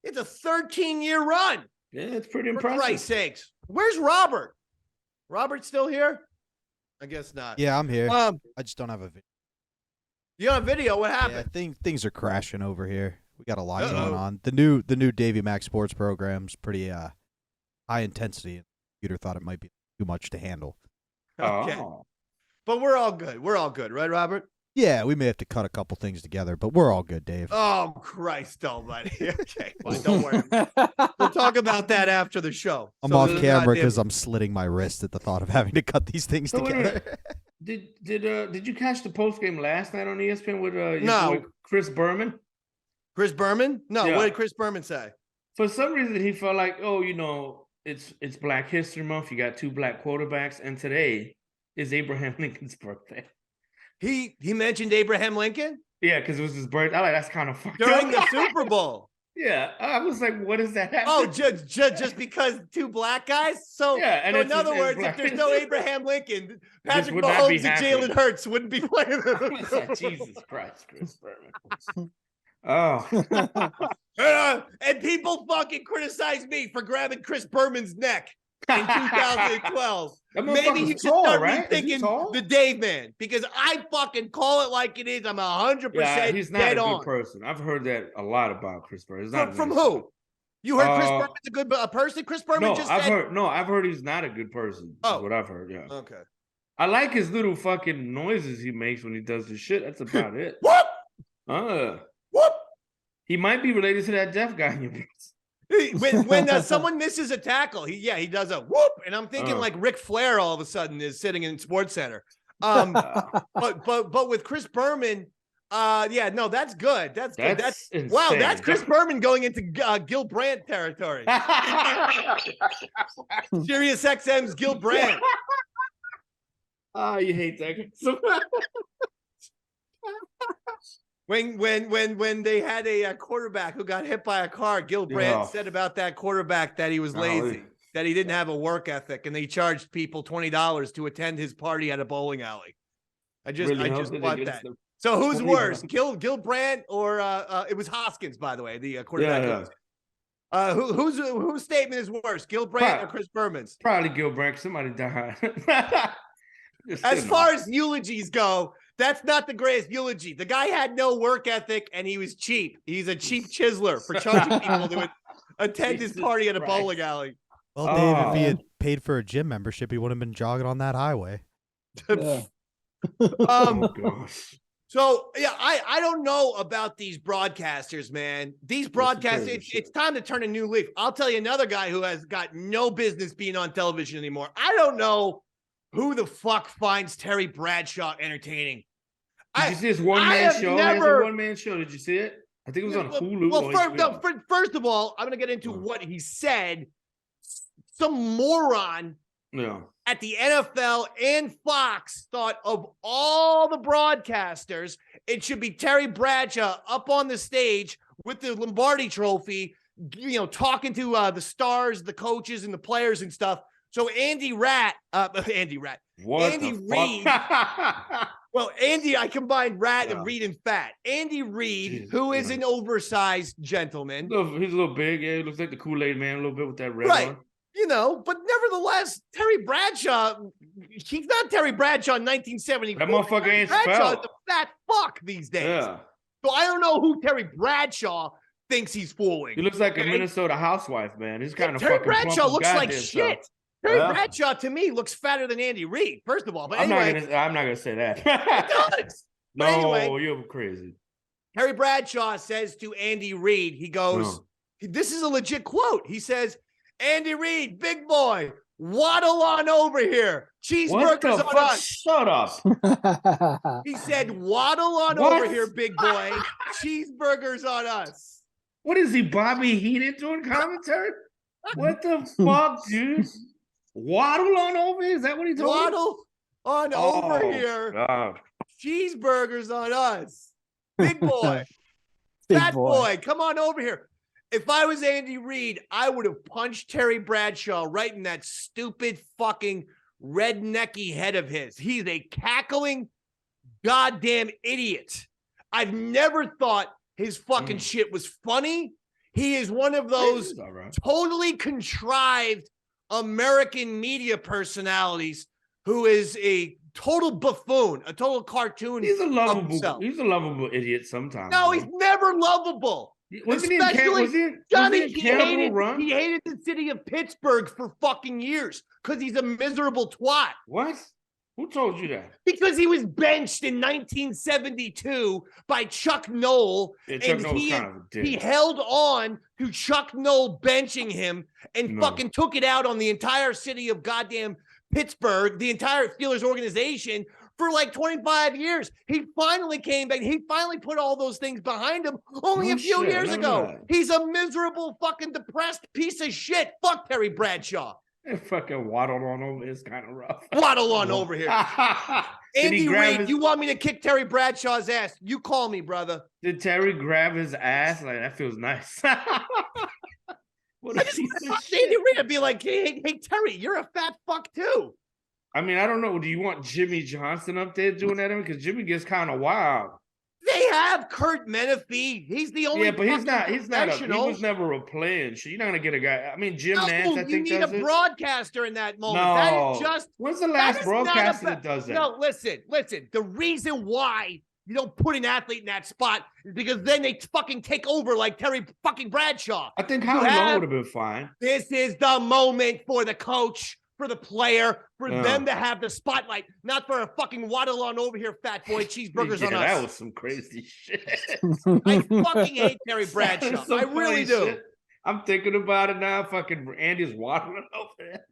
It's a 13-year run. Yeah, it's pretty impressive. For Christ's sakes. Where's Robert? Robert still here? I guess not. Yeah, I'm here. I just don't have a video. You on video? What happened? Yeah, things are crashing over here. We got a lot going on. The new Davey Mac Sports Program's pretty high intensity. The computer thought it might be too much to handle. Okay. But we're all good. We're all good, right, Robert? Yeah, we may have to cut a couple things together, but we're all good, Dave. Oh, Christ almighty. Okay, fine, don't worry. We'll talk about that after the show. I'm off camera because I'm slitting my wrist at the thought of having to cut these things together. Did you catch the post game last night on ESPN with no. Chris Berman? Chris Berman? No, yeah. What did Chris Berman say? For some reason, he felt like, it's Black History Month. You got 2 black quarterbacks, and today is Abraham Lincoln's birthday. He mentioned Abraham Lincoln? Yeah, because it was his birthday. I like that's kind of fucked during up. the Super Bowl. Yeah, I was like, what is that? Oh, just because 2 black guys? So, yeah, and so in other words, if there's no Abraham Lincoln, Patrick Mahomes and Jalen Hurts wouldn't be playing. Like, Jesus Christ, Chris Berman. And people fucking criticize me for grabbing Chris Berman's neck in 2012. Maybe you should start rethinking the Dave Man, because I fucking call it like it is. I'm 100% he's not dead a good on. person. I've heard that a lot about Chris Berman. From who? You heard Chris Berman's a good person? Chris Berman I've heard he's not a good person. That's what I've heard, yeah. Okay. I like his little fucking noises he makes when he does the shit. That's about it. Whoop! Whoop! He might be related to that deaf guy in your place. When someone misses a tackle, he does a whoop, and I'm thinking like Ric Flair all of a sudden is sitting in Sports Center. But with Chris Berman, that's good. That's good. That's wow. That's Chris Berman going into Gil Brandt territory. Sirius XM's Gil Brandt. Oh, you hate that guy. When they had a quarterback who got hit by a car, Gil Brandt said about that quarterback that he was lazy, that he didn't have a work ethic, and they charged people $20 to attend his party at a bowling alley. I just want that. So who's worse, Gil Brandt or it was Hoskins, by the way, the quarterback. Yeah. Whose statement is worse, Gil Brandt or Chris Berman's? Probably Gil Brandt. Somebody died. As far as eulogies go, that's not the greatest eulogy. The guy had no work ethic and he was cheap. He's a cheap chiseler for charging people to attend his party at a bowling alley. Well, Dave, if he had paid for a gym membership, he wouldn't have been jogging on that highway. Gosh. So, yeah, I don't know about these broadcasters, man. These broadcasters, it's time to turn a new leaf. I'll tell you another guy who has got no business being on television anymore. I don't know who the fuck finds Terry Bradshaw entertaining. Did you see his one-man show? He has a one-man show. Did you see it? I think it was on Hulu. Well, first of all, I'm going to get into what he said. Some moron at the NFL and Fox thought of all the broadcasters, it should be Terry Bradshaw up on the stage with the Lombardi Trophy, talking to the stars, the coaches, and the players and stuff. So Andy Reid. Well, Andy, I combined Rat and Reid and Fat. Andy Reid, who is an oversized gentleman. He's a little big. Yeah, he looks like the Kool-Aid man a little bit with that red on. But nevertheless, Terry Bradshaw, he's not Terry Bradshaw in 1974. That motherfucker ain't Bradshaw is a fat fuck these days. Yeah. So I don't know who Terry Bradshaw thinks he's fooling. He looks like a Minnesota housewife, man. He's kind of Terry fucking Bradshaw looks like shit. Terry Bradshaw to me looks fatter than Andy Reid, first of all. But anyway, I'm not gonna say that. It does. No, anyway, you're crazy. Terry Bradshaw says to Andy Reid, he goes, this is a legit quote. He says, Andy Reid, big boy, waddle on over here. Cheeseburgers on us. Shut up. He said, waddle on over here, big boy. Cheeseburgers on us. What is he, Bobby Heenan doing commentary? What the fuck, dude? Waddle on over here? Is that what he's doing? Waddle on over here. God. Cheeseburgers on us. Big boy. Fat boy, come on over here. If I was Andy Reid, I would have punched Terry Bradshaw right in that stupid fucking rednecky head of his. He's a cackling goddamn idiot. I've never thought his fucking shit was funny. He is one of those totally contrived American media personalities who is a total buffoon, a total cartoon. He's a lovable idiot sometimes. No, he's never lovable. Especially Johnny, he hated the city of Pittsburgh for fucking years because he's a miserable twat. What? Who told you that? Because he was benched in 1972 by Chuck Noll, and he held on to Chuck Noll benching him and fucking took it out on the entire city of goddamn Pittsburgh, the entire Steelers organization for like 25 years. He finally came back. He finally put all those things behind him only a few years ago. He's a miserable fucking depressed piece of shit. Fuck Terry Bradshaw. Fucking waddled on over is kind of rough. Waddle on over here. Andy Reid, you want me to kick Terry Bradshaw's ass? You call me, brother. Did Terry grab his ass? Like, that feels nice. I just Andy Reid would be like, hey, Terry, you're a fat fuck too. I mean, I don't know. Do you want Jimmy Johnson up there doing that? Because Jimmy gets kind of wild. They have Kurt Menefee. He's the only. Yeah, but he's not. He was never a player. You're not gonna get a guy. I mean, Jim Nance. I think you need a broadcaster in that moment. No. That is just. When's the last broadcaster that does that? No, listen. The reason why you don't put an athlete in that spot because then they fucking take over like Terry fucking Bradshaw. I think Howie Long would have been fine. This is the moment for the coach, for the player, for them to have the spotlight, not for a fucking waddle on over here, fat boy cheeseburgers on us. That was some crazy shit. I fucking hate Terry Bradshaw. I really do. Shit. I'm thinking about it now. Fucking Andy's waddling over there.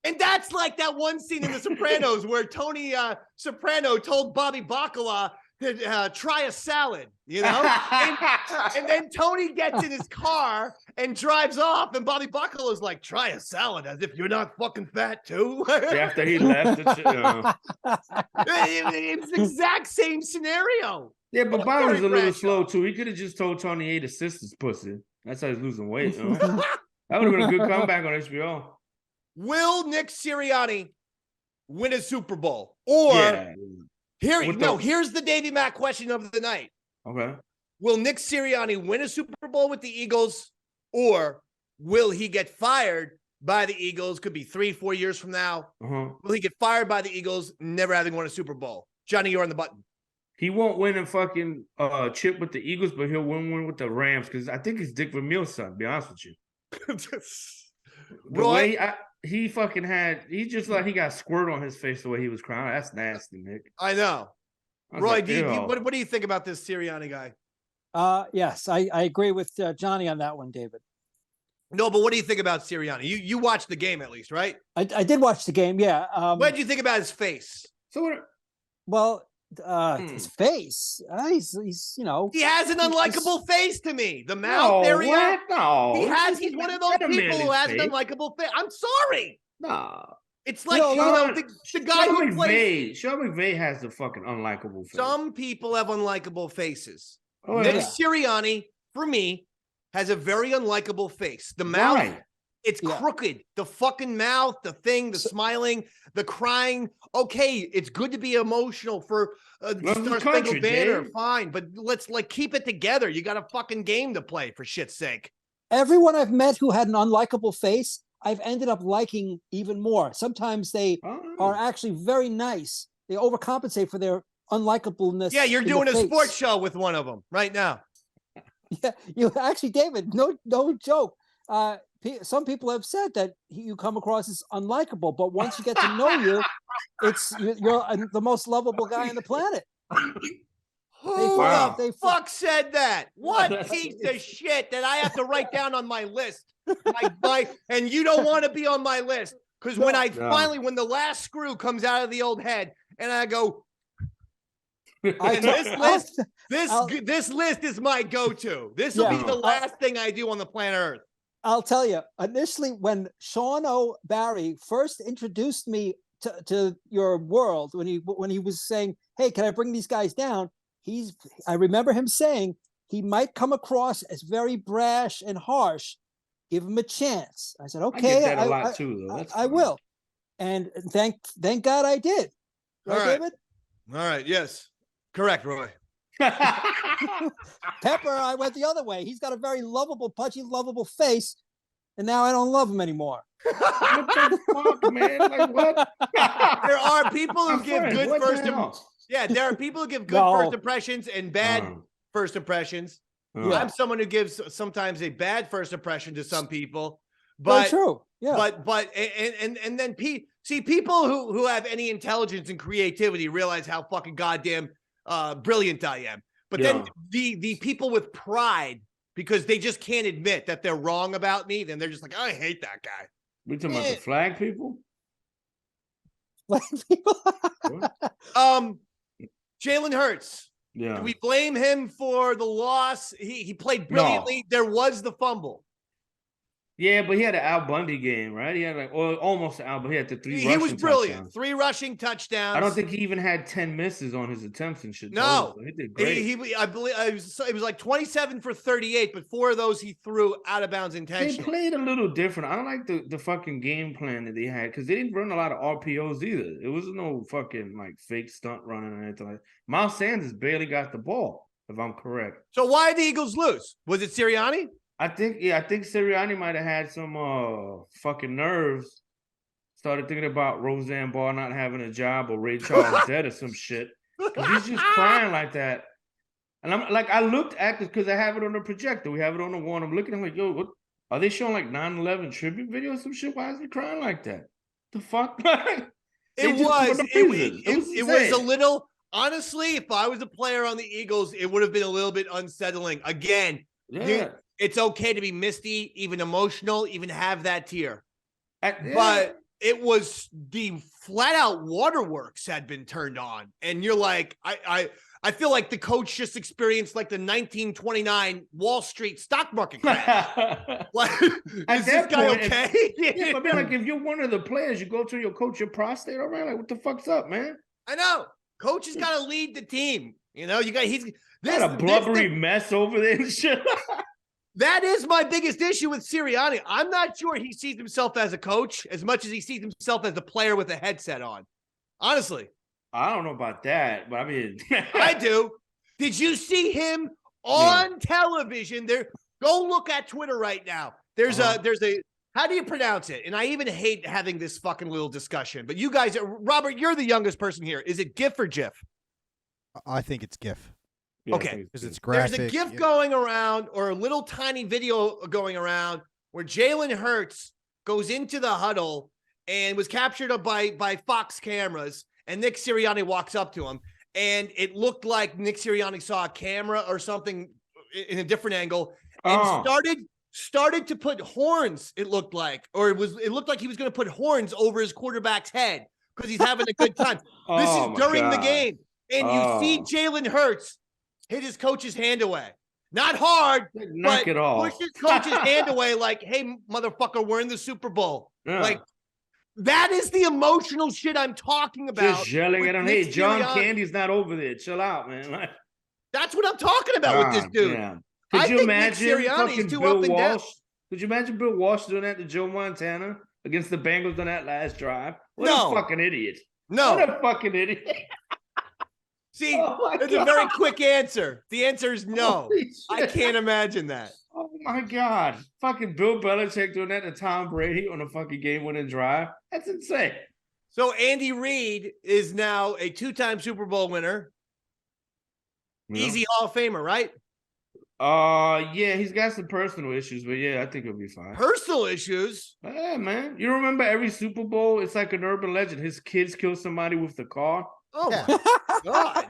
And that's like that one scene in The Sopranos where Tony Soprano told Bobby Bacala to try a salad, you know? and then Tony gets in his car and drives off, and Bobby Bacala's like, try a salad, as if you're not fucking fat too. After he left, it's the exact same scenario. Yeah, but Bobby was a little slow too. He could have just told Tony he ate his sister's pussy. That's how he's losing weight. You know? That would have been a good comeback on HBO. Will Nick Sirianni win a Super Bowl? Or here's the Davey Mac question of the night. Okay. Will Nick Sirianni win a Super Bowl with the Eagles, or will he get fired by the Eagles? Could be 3-4 years from now. Will he get fired by the Eagles, never having won a Super Bowl? Johnny, you're on the button. He won't win a fucking chip with the Eagles, but he'll win one with the Rams because I think it's Dick Vermeil's son, to be honest with you. Roy, he fucking had, he just like he got squirt on his face the way he was crying. That's nasty, Nick. I know. Roy, like, what do you think about this Sirianni guy? Yes, I agree with Johnny on that one, David. No, but what do you think about Sirianni? You watched the game at least, right? I did watch the game, yeah. What did you think about his face? His face, he's you know, he has an unlikable face to me. The mouth area. No, he's one of those people who has an unlikable face. I'm sorry. No, it's like the guy who plays. Sean McVay has the fucking unlikable face. Some people have unlikable faces. Nick Sirianni, for me, has a very unlikable face. The mouth. Right. It's crooked. The fucking mouth, the thing, the smiling, the crying. Okay, it's good to be emotional for Star Spangled Banner, fine, but let's keep it together. You got a fucking game to play, for shit's sake. Everyone I've met who had an unlikable face, I've ended up liking even more. Sometimes they are actually very nice. They overcompensate for their unlikableness. Yeah, you're doing a sports show with one of them right now. Yeah, you actually, David, no joke. Some people have said that you come across as unlikable, but once you get to know you, you're the most lovable guy on the planet. Who the fuck said that? What piece of shit that I have to write down on my list? And you don't want to be on my list because when the last screw comes out of the old head, and I go, this list is my go-to. This will be the last thing I do on the planet Earth. I'll tell you, initially when Sean O'Barry first introduced me to your world, when he was saying, hey, can I bring these guys down? I remember him saying he might come across as very brash and harsh. Give him a chance. I said, okay. I get that a lot too, though. I will. And thank God I did. Right, David? All right. Yes. Correct, Roy. Pepper, I went the other way. He's got a very lovable, pudgy, lovable face, and now I don't love him anymore. What the fuck, man? Like what? There are people who give good first impressions. Yeah, there are people who give good first impressions and bad first impressions. I'm someone who gives sometimes a bad first impression to some people. But very true. Yeah. But and then people who have any intelligence and creativity realize how fucking goddamn brilliant I am. But then the people with pride, because they just can't admit that they're wrong about me, then they're just like, I hate that guy. We talking about the flag people? Flag people? Jalen Hurts. Yeah. Do we blame him for the loss? He played brilliantly. No. There was the fumble. Yeah, but he had an Al Bundy game, right? He had almost an Al, but he had the 3 rushing He was brilliant. Touchdowns. 3 rushing touchdowns. I don't think he even had 10 misses on his attempts and shit. No. He did great. I believe it was like 27 for 38, but 4 of those he threw out of bounds intentionally. They played a little different. I don't like the fucking game plan that they had because they didn't run a lot of RPOs either. It was no fucking like fake stunt running or anything like that. Miles Sanders barely got the ball, if I'm correct. So why did the Eagles lose? Was it Sirianni? I think Sirianni might have had some fucking nerves. Started thinking about Roseanne Barr not having a job or Ray Charles dead or some shit. because he's just crying like that. And I'm like, I looked at this because I have it on the projector. We have it on the wall. And I'm looking. I'm like, yo, what are they showing? Like 9/11 tribute videos, some shit. Why is he crying like that? The fuck? It was a little. Honestly, if I was a player on the Eagles, it would have been a little bit unsettling. Again, it's okay to be misty, even emotional, even have that tear. But it was the flat out waterworks had been turned on. And you're like, I feel like the coach just experienced like the 1929 Wall Street stock market crash. Like, is this guy okay? Yeah, but man, like if you're one of the players, you go to your coach, your prostate, all right? Like, what the fuck's up, man? I know. Coach has got to lead the team. You know, he's a blubbery mess over there and shit. That is my biggest issue with Sirianni. I'm not sure he sees himself as a coach as much as he sees himself as a player with a headset on. Honestly. I don't know about that, but I mean, I do. Did you see him on television? Go look at Twitter right now. There's a how do you pronounce it? And I even hate having this fucking little discussion, but you guys, Robert, you're the youngest person here. Is it GIF or GIF? I think it's GIF. Yeah, okay. Because it's graphic. There's a GIF going around or a little tiny video going around where Jalen Hurts goes into the huddle and was captured by Fox cameras, and Nick Sirianni walks up to him, and it looked like Nick Sirianni saw a camera or something in a different angle and started to put horns, it looked like, or it looked like he was going to put horns over his quarterback's head because he's having a good time. This is during the game. And you see Jalen Hurts hit his coach's hand away. Not hard, but push his coach's hand away like, hey, motherfucker, we're in the Super Bowl. Yeah. Like, that is the emotional shit I'm talking about. Just yelling at him, hey, John Candy's not over there. Chill out, man. Like, that's what I'm talking about with this dude. Yeah. Could you imagine fucking Bill Walsh? Could you imagine Bill Walsh doing that to Joe Montana against the Bengals on that last drive? What a fucking idiot. No. What a fucking idiot. See, it's a very quick answer. The answer is no. I can't imagine that. Oh, my God. Fucking Bill Belichick doing that to Tom Brady on a fucking game-winning drive. That's insane. So Andy Reid is now a 2-time Super Bowl winner. Yeah. Easy Hall of Famer, right? Yeah, he's got some personal issues, but yeah, I think he'll be fine. Personal issues? Yeah, man. You remember every Super Bowl? It's like an urban legend. His kids kill somebody with the car. Oh my God!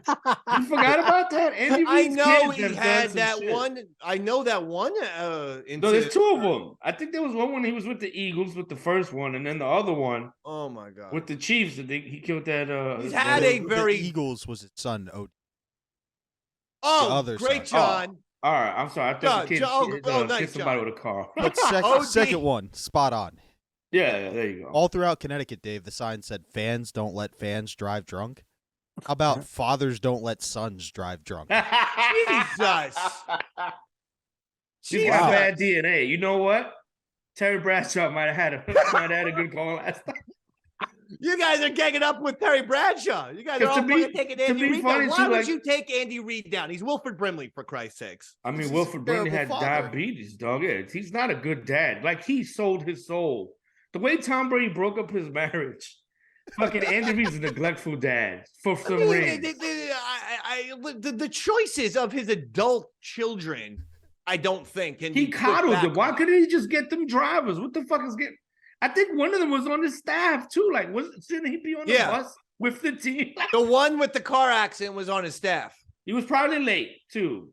You forgot about that? Andy I know he had that shit. One. I know that one. No, there's two of them. I think there was one when he was with the Eagles with the first one, and then the other one. Oh my God! With the Chiefs, he killed that. He's had a very the Eagles was his son. Oh, great, John. Oh, all right, I'm sorry. I thought the kid hit somebody with a car. But second one, spot on. Yeah, there you go. All throughout Connecticut, Dave, the sign said, "Fans don't let fans drive drunk." How about fathers don't let sons drive drunk? Jesus. She's got bad DNA. You know what? Terry Bradshaw might have had a good call last time. You guys are ganging up with Terry Bradshaw. You guys are all fucking taking Andy Reid down. Why would you take Andy Reid down? He's Wilford Brimley, for Christ's sakes. I mean, Wilford Brimley had diabetes, dog. Yeah, he's not a good dad. Like, he sold his soul. The way Tom Brady broke up his marriage. Fucking Andy Reid's a neglectful dad for some reason. The choices of his adult children, I don't think. He coddled them. Why couldn't he just get them drivers? What the fuck is getting? I think one of them was on the staff too. Like, shouldn't he be on the bus with the team? The one with the car accident was on his staff. He was probably late too.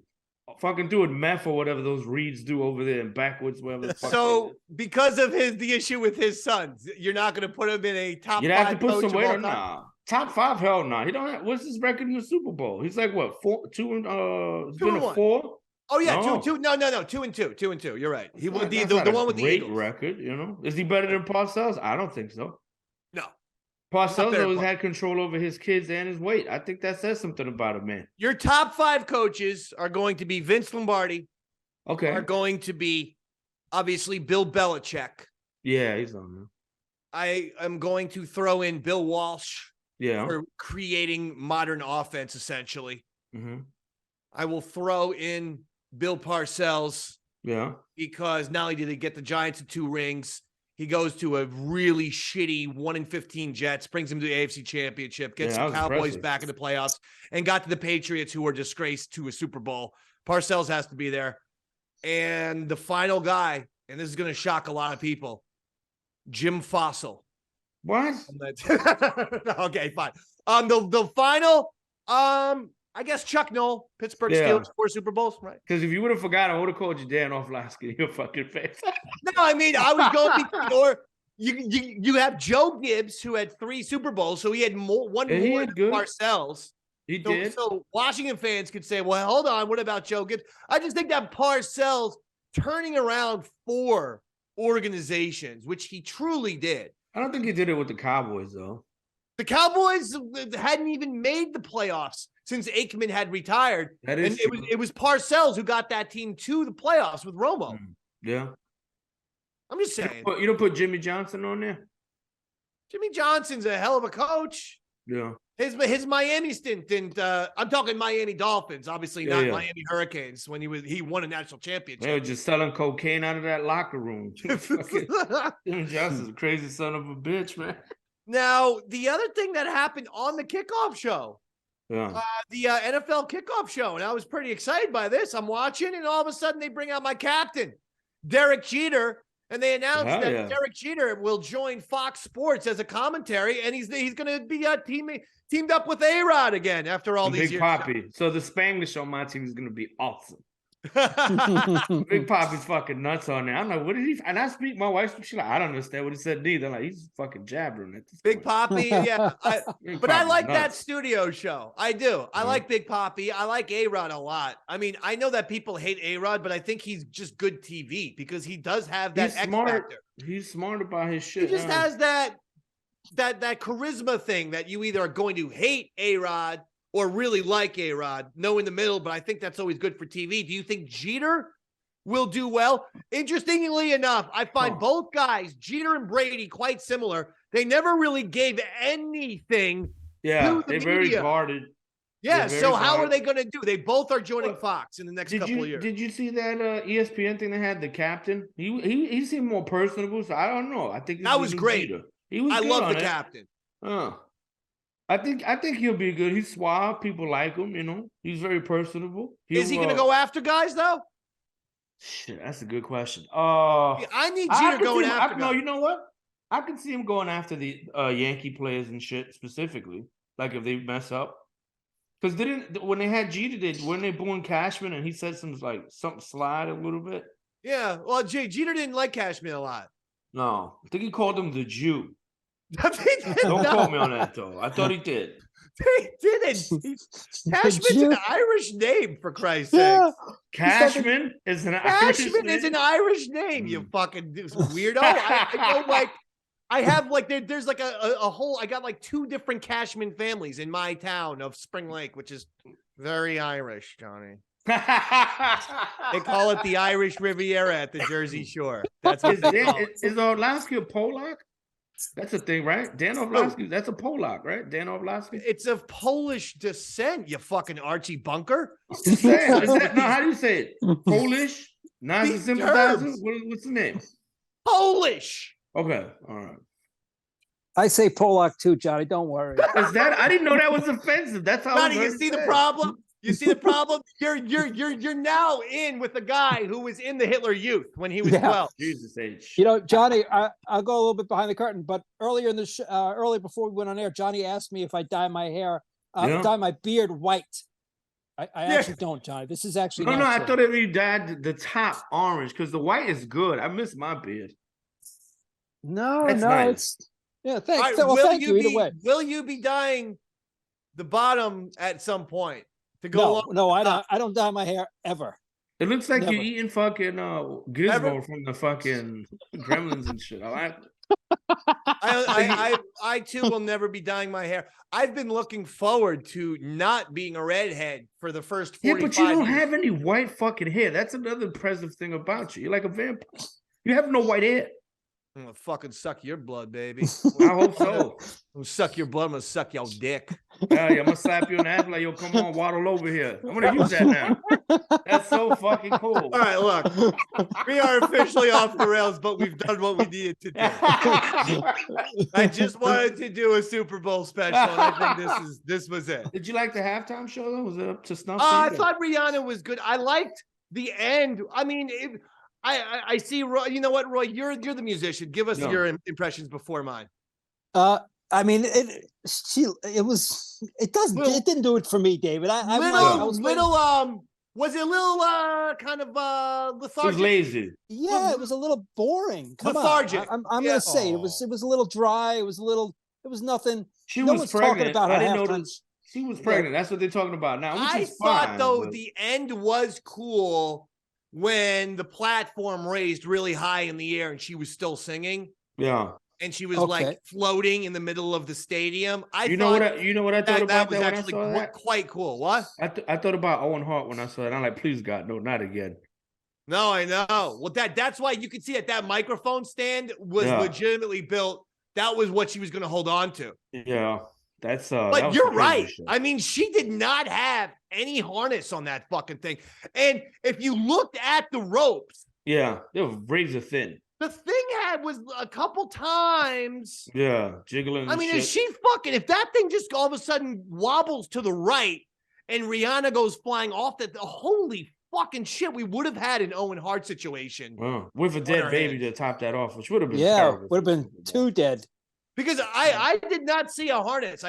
Fucking doing meth or whatever those Reids do over there and backwards, whatever the fuck. So, because of the issue with his sons, you're not going to put him in a top 5 You have to put coach some weight of all on. time? Nah. Top 5, hell no. He don't have. What's his record in the Super Bowl? He's like what 4-2 and it's been a 4. Oh yeah, no. 2-2. No, 2-2. You're right. He was the one with the great Eagles. record. You know, is he better than Parcells? I don't think so. No. Parcells always had control over his kids and his weight. I think that says something about a man. Your top 5 coaches are going to be Vince Lombardi. Okay. Are going to be obviously Bill Belichick. Yeah, he's on there. I am going to throw in Bill Walsh. Yeah. For creating modern offense, essentially. Mm-hmm. I will throw in Bill Parcells. Yeah. Because not only did he get the Giants to 2 rings, He goes to a really shitty 1-15 Jets, brings him to the AFC Championship, gets the Cowboys back in the playoffs, and got to the Patriots, who were disgraced to a Super Bowl. Parcells has to be there. And the final guy, and this is going to shock a lot of people, Jim Fossil. What? Okay, fine. The final, I guess Chuck Noll, Pittsburgh Steelers, 4 Super Bowls, right? Because if you would have forgot, I would have called you Dan Orlovsky. Your fucking face. No, I mean, I was going or you have Joe Gibbs, who had 3 Super Bowls, so he had one more than Parcells. He did. So Washington fans could say, well, hold on, what about Joe Gibbs? I just think that Parcells turning around 4 organizations, which he truly did. I don't think he did it with the Cowboys, though. The Cowboys hadn't even made the playoffs since Aikman had retired. That is and it was Parcells who got that team to the playoffs with Romo. Yeah. I'm just saying. You don't put Jimmy Johnson on there? Jimmy Johnson's a hell of a coach. Yeah. His Miami stint, and I'm talking Miami Dolphins, obviously not Miami Hurricanes, when he won a national championship. They were just selling cocaine out of that locker room. Jimmy Johnson's a crazy son of a bitch, man. Now, the other thing that happened on the kickoff show, the NFL kickoff show, and I was pretty excited by this. I'm watching, and all of a sudden they bring out my captain, Derek Jeter, and they announced that Derek Jeter will join Fox Sports as a commentary, and he's going to be teamed up with A-Rod again after all these years. Big Papi. So the Spanglish on my team is going to be awesome. Big Papi's fucking nuts on there. I'm like, what did he? And my wife, she's like, I don't understand what he said neither. Like, he's fucking jabbering at this Big point. Papi, yeah. But I like nuts. that studio show. I do. I like Big Papi. I like A-Rod a lot. I mean, I know that people hate A-Rod, but I think he's just good TV because he does have that X factor. He's smart about his shit. He just has that charisma thing that you either are going to hate A-Rod or really like A-Rod, no in the middle, but I think that's always good for TV. Do you think Jeter will do well? Interestingly enough, I find both guys, Jeter and Brady, quite similar. They never really gave anything to the they're media. Very guarded. Yeah, so how are they going to do? They both are joining Fox in the next couple of years. Did you see that ESPN thing they had, the captain? He seemed more personable, so I don't know. I think that was great. I love the captain. I think he'll be good. He's suave. People like him, you know. He's very personable. Is he going to go after guys, though? Shit, that's a good question. I need Jeter going after guys. No, you know what? I can see him going after the Yankee players and shit specifically. Like if they mess up. Because when they had Jeter, when they booing Cashman and he said something slide a little bit. Yeah, well, Jeter didn't like Cashman a lot. No, I think he called him the Jew. Don't quote me on that, though. I thought he did. He didn't. Cashman's an Irish name, for Christ's sake. Cashman is an Irish name. Cashman is an Irish name, you fucking weirdo. I know, like, I have, like, there's like a whole, I got like 2 different Cashman families in my town of Spring Lake, which is very Irish, Johnny. They call it the Irish Riviera at the Jersey Shore. That's what is Orlovsky a Polak? That's a thing, right? Dan Orlovsky, that's a Polak, right? Dan Orlovsky? It's of Polish descent, you fucking Archie Bunker. How do you say it? Polish? Nazi sympathizer? What's the name? Polish. Okay, all right. I say Polak too, Johnny. Don't worry. Is that? I didn't know that was offensive. That's how. Johnny, you see the problem? You see the problem? You're now in with the guy who was in the Hitler Youth when he was 12. Jesus H. You know, Johnny, I'll go a little bit behind the curtain, but earlier in the early before we went on air, Johnny asked me if I dye my hair, dye my beard white. I actually don't, Johnny. This is actually no. True. I thought if you dyed the top orange because the white is good. I miss my beard. No, nice. Thanks. Right, well, thank you either way. Will you be dyeing the bottom at some point? To go no, I don't dye my hair ever. It looks like you're eating fucking Gizmo from the fucking Gremlins and shit. I too will never be dyeing my hair. I've been looking forward to not being a redhead for the first 45 but you don't years. have any white fucking hair. That's another impressive thing about you. You're like a vampire. You have no white hair. I'm gonna fucking suck your blood, baby. I hope so. I'm gonna suck your blood. I'm gonna suck your dick. Yeah, I'm gonna slap you in the ass like, yo, come on, waddle over here. I'm gonna use that now. That's so fucking cool. All right, look, we are officially off the rails, but we've done what we needed to do. I just wanted to do a Super Bowl special, and I think this was it. Did you like the halftime show though? Was it up to snuff? I thought Rihanna was good. I liked the end. I mean, I see. Roy, you know what, Roy? You're the musician. Give us your impressions before mine. I mean, it didn't do it for me, David. Was it a little kind of lethargic? It was lazy. Yeah, it was a little boring. Lethargic. I'm gonna say it was a little dry. It was nothing. She no was one's pregnant. Talking about I her didn't know halftime. that she was pregnant. That's what they're talking about now. Which is thought fine, though but... the end was cool when the platform raised really high in the air and she was still singing. Yeah. And she was like floating in the middle of the stadium. You know what I thought about that was that actually when I saw that? quite cool. What? I thought about Owen Hart when I saw it. I'm like, please God, no, not again. No, I know. Well, that's why you can see that microphone stand was legitimately built. That was what she was going to hold on to. Yeah, that's. But you're right. I mean, she did not have any harness on that fucking thing. And if you looked at the ropes, yeah, they were razor thin. The thing was a couple times. Yeah, jiggling. I mean, if that thing just all of a sudden wobbles to the right and Rihanna goes flying off holy fucking shit, we would have had an Owen Hart situation. With a dead baby to top that off, which would have been terrible. Would have been too dead. Because I did not see a harness.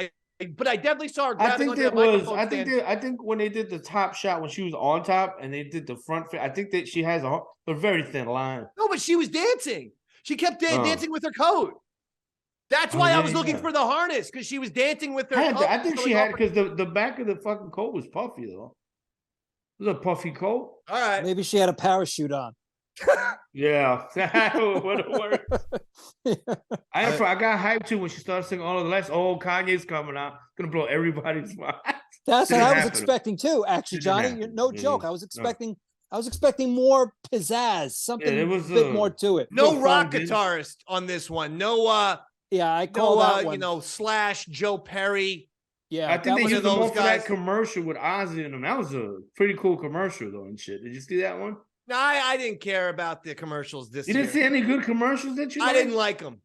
But I definitely saw her grabbing onto the microphone stand. I think when they did the top shot when she was on top and they did the front, I think that she has a very thin line. No, but she was dancing. She kept dancing with her coat. That's why I was looking for the harness, because she was dancing with her coat. I think she had, because the back of the fucking coat was puffy though. It was a puffy coat. All right. Maybe she had a parachute on. Yeah, that would have worked. I got hyped too when she started singing all of the lights. Oh, Kanye's coming out, gonna blow everybody's mind. That's what I was expecting too. Actually, Johnny, no joke. I was expecting more pizzazz, something a bit more to it. No rock guitarist on this one. No. I call that one. Slash Joe Perry. Yeah, I think they used them for that commercial with Ozzy in them. That was a pretty cool commercial though and shit. Did you see that one? No, I didn't care about the commercials this year. You didn't see any good commercials that you liked? I didn't like them.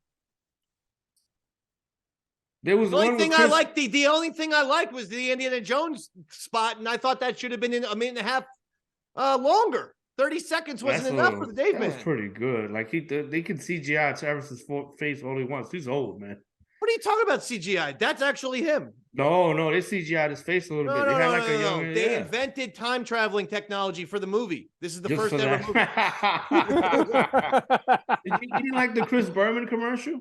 There was the only thing I liked. The only thing I liked was the Indiana Jones spot, and I thought that should have been in a minute and a half longer. 30 seconds wasn't enough for the Dave Man. That was pretty good. Like they can CGI Travis's face all he wants. He's old, man. What are you talking about CGI? That's actually him. No, they CGI'd his face a little bit. They had like a young. They invented time traveling technology for the movie. This is the first ever movie. You didn't like the Chris Berman commercial?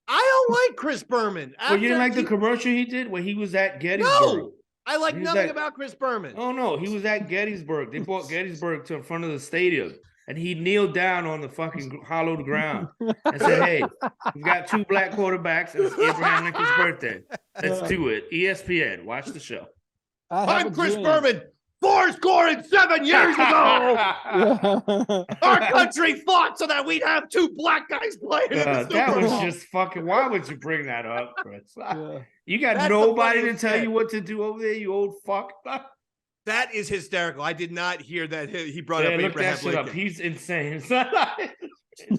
I don't like Chris Berman. Well, you didn't like the commercial he did when he was at Gettysburg? No, I like nothing about Chris Berman. Oh no, he was at Gettysburg. They brought Gettysburg to in front of the stadium. And he kneeled down on the fucking hollowed ground and said, "Hey, we've got 2 black quarterbacks, and it's Abraham Lincoln's birthday. Let's do it." ESPN, watch the show. I'm Chris Berman. 407 years ago, our country fought so that we'd have 2 black guys playing in the Super That was Bowl. just fucking. Why would you bring that up, Chris? You got nobody to tell you what to do over there, you old fuck. That is hysterical. I did not hear that he brought up look Abraham that shit Lincoln. Up. He's insane.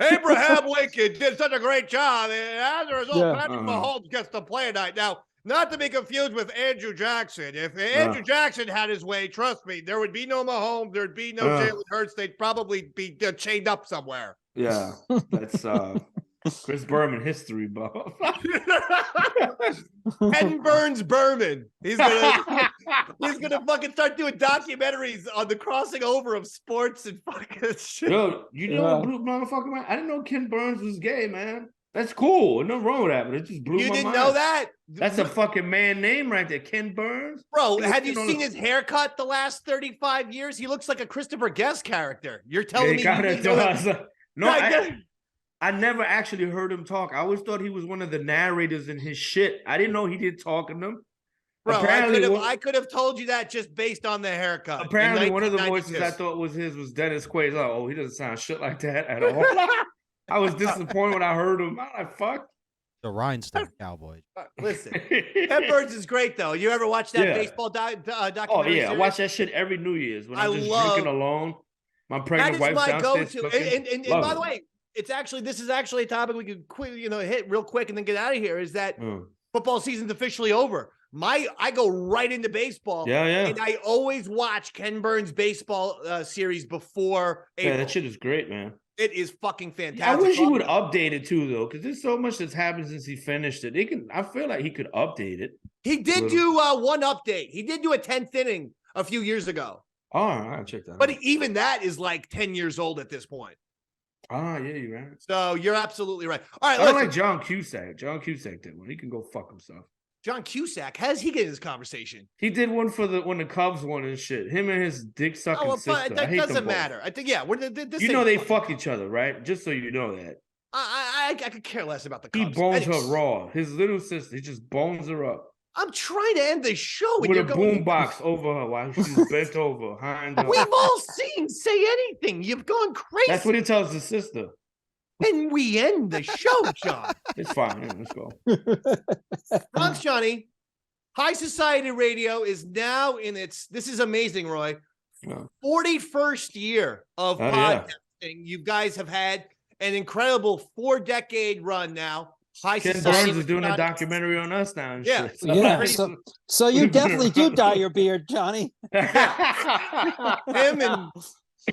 Abraham Lincoln did such a great job. And as a result, Patrick Mahomes gets to play tonight. Now, not to be confused with Andrew Jackson. If Andrew Jackson had his way, trust me, there would be no Mahomes. There'd be no Jalen Hurts. They'd probably be chained up somewhere. Yeah, that's Chris Berman history, Bob. Ken Burns Berman. He's gonna fucking start doing documentaries on the crossing over of sports and fucking shit. Yo, you know what blew my fucking mind? I didn't know Ken Burns was gay, man. That's cool. Nothing wrong with that, but it just blew my mind. You didn't know that? That's a fucking man name right there, Ken Burns. Bro, have you seen his haircut the last 35 years? He looks like a Christopher Guest character. You're telling me I never actually heard him talk. I always thought he was one of the narrators in his shit. I didn't know he did talk in them. Bro, I could have told you that just based on the haircut. Apparently, one of the voices I thought was his was Dennis Quaid. Like, oh, he doesn't sound shit like that at all. I was disappointed when I heard him. I'm like, fuck. The Rhinestone Cowboys. Listen, Ken Burns is great though. You ever watch that baseball documentary? Oh yeah, series? I watch that shit every New Year's when I'm just drinking alone. My pregnant wife's downstairs cooking. And by the way, this is actually a topic we could hit real quick and then get out of here. Is that football season's officially over? I go right into baseball. Yeah. And I always watch Ken Burns baseball series before April. Yeah, that shit is great, man. It is fucking fantastic. I wish he would update it too, though, because there's so much that's happened since he finished it. I feel like he could update it. He did do one update. He did do a 10th inning a few years ago. Oh, I'll check that out. But even that is like 10 years old at this point. Yeah, you're right. So you're absolutely right. All right, I don't like John Cusack. John Cusack did one. He can go fuck himself. John Cusack, how does he get in this conversation? He did one for when the Cubs won and shit. Him and his dick sucking sister. That doesn't matter. I think they fuck each other, right? Just so you know that. I could care less about the Cubs. He bones her raw. His little sister, he just bones her up. I'm trying to end the show with a boombox over her while she's bent over. We've all seen Say Anything. You've gone crazy. That's what he tells his sister. And we end the show, John. It's fine. Yeah, let's go. Bronx Johnny, High Society Radio is now in this is amazing, Roy. 41st year of podcasting. Yeah. You guys have had an incredible 4-decade run now. Ken Burns is doing a documentary on us now. And yeah. Shit. Yeah. So you definitely do dye your beard, Johnny. Him and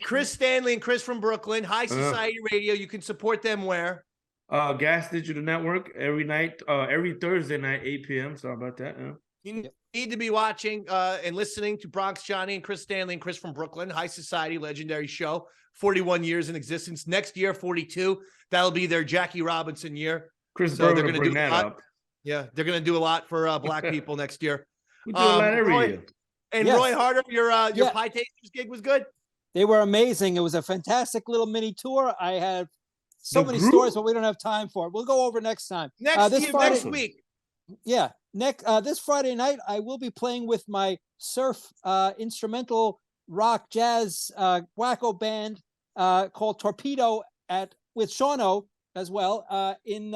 Chris Stanley and Chris from Brooklyn, High Society Radio. You can support them where? Gas Digital Network every night, every Thursday night, 8 p.m. Sorry about that. Yeah. You need to be watching and listening to Bronx Johnny and Chris Stanley and Chris from Brooklyn, High Society, legendary show, 41 years in existence. Next year, 42. That'll be their Jackie Robinson year. Chris Berger, they're going to do that up. Yeah, they're going to do a lot for black people next year. We do a lot every year. And Roy Harder, your Pie Tasters gig was good. They were amazing. It was a fantastic little mini tour. I had so many stories, but we don't have time for it. We'll go over next time. Next week. Yeah. This Friday night, I will be playing with my surf instrumental rock jazz wacko band called Torpedo with Shauno as well in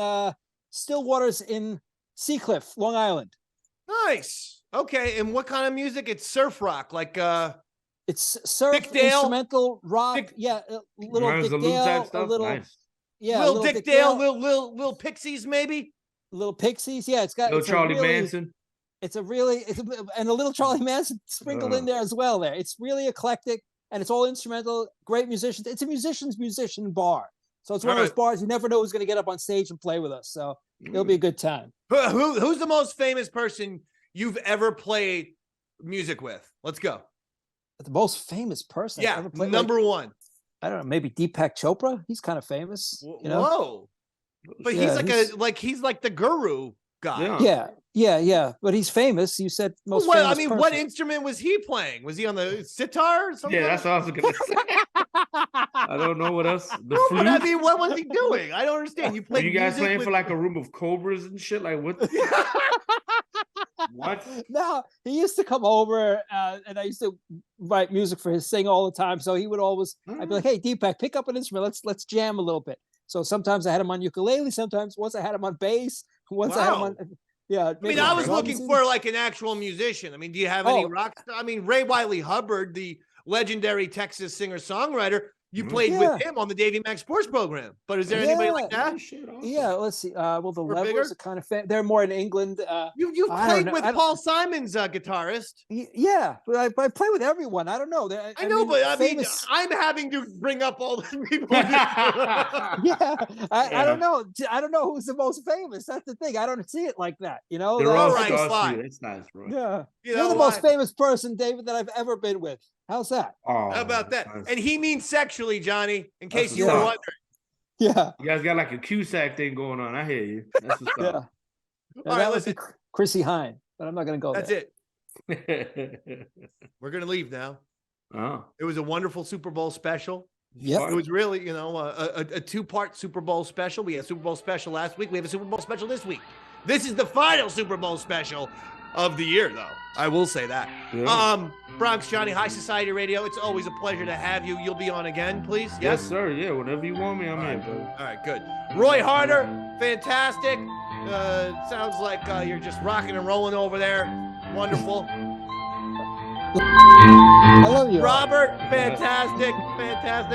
Stillwaters in Seacliff, Long Island. Nice. Okay. And what kind of music? It's surf rock, like it's surf instrumental rock. A little Dick Dale, a little nice. Little Dick Dale, little Pixies, maybe. Little Pixies, yeah. It's got little Charlie Manson. And a little Charlie Manson sprinkled in there as well. It's really eclectic and it's all instrumental. Great musicians. It's a musician bar. So it's one of those bars you never know who's going to get up on stage and play with us. So it'll be a good time. Who's the most famous person you've ever played music with? Let's go. The most famous person I've ever played number one. I don't know, maybe Deepak Chopra. He's kind of famous. Whoa. But he's like the guru guy. Yeah. But he's famous. You said most famous person. What instrument was he playing? Was he on the sitar or something? Yeah, that's what I was going to say. I don't know what else. The flute? But what was he doing? I don't understand. You played. You guys playing for like a room of cobras and shit? Like what? What? No, he used to come over and I used to write music for his sing all the time. So he would always, I'd be like, hey, Deepak, pick up an instrument. Let's jam a little bit. So sometimes I had him on ukulele. Once I had him on bass. Once I had him on. Yeah. I was looking for like an actual musician. Do you have any rock? Ray Wiley Hubbard, the legendary Texas singer-songwriter, you played with him on the Davey Mac Sports Program. But is there anybody like that? Yeah, let's see. Well, the Levels are kind of they're more in England. You played with Paul Simon's guitarist. Yeah, I play with everyone. I don't know. I know, but I'm having to bring up all the people. I don't know. I don't know who's the most famous. That's the thing. I don't see it like that. They're all right. It's nice, bro. Yeah, you're the most famous person, David, that I've ever been with. How's that? Oh, how about that? Nice. And he means sexually, Johnny, in case you were wondering. Yeah. You guys got like a Cusack thing going on. I hear you. That's what's up. All right, listen. Chrissy Hine, but I'm not going to go there. That's it. We're going to leave now. Oh. It was a wonderful Super Bowl special. Yeah. It was really, a 2-part Super Bowl special. We had a Super Bowl special last week. We have a Super Bowl special this week. This is the final Super Bowl special. of the year, though. I will say that. Yeah. Bronx Johnny, High Society Radio. It's always a pleasure to have you. You'll be on again, please. Yes, sir. Yeah, whenever you want me, I'm in, bro. All right, good. Roy Harder, fantastic. Sounds like you're just rocking and rolling over there. Wonderful. I love you. Robert, fantastic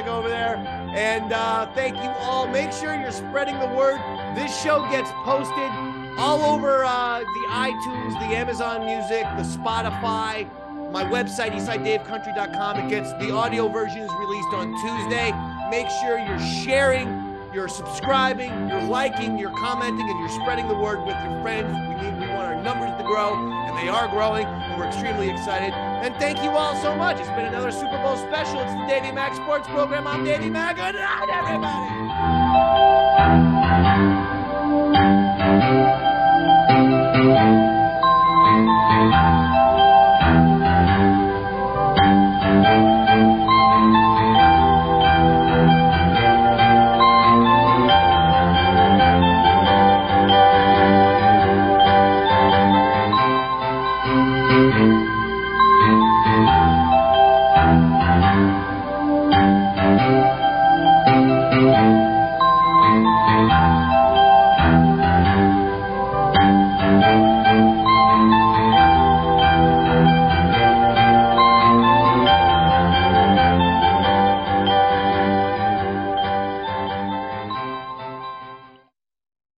over there. And thank you all. Make sure you're spreading the word. This show gets posted all over the iTunes, the Amazon Music, the Spotify, my website, eastsidedavecountry.com. It gets the audio version is released on Tuesday. Make sure you're sharing, you're subscribing, you're liking, you're commenting, and you're spreading the word with your friends. We want our numbers to grow, and they are growing, and we're extremely excited. And thank you all so much. It's been another Super Bowl special. It's the Davey Mac Sports Program. I'm Davey Mac. Good night, everybody.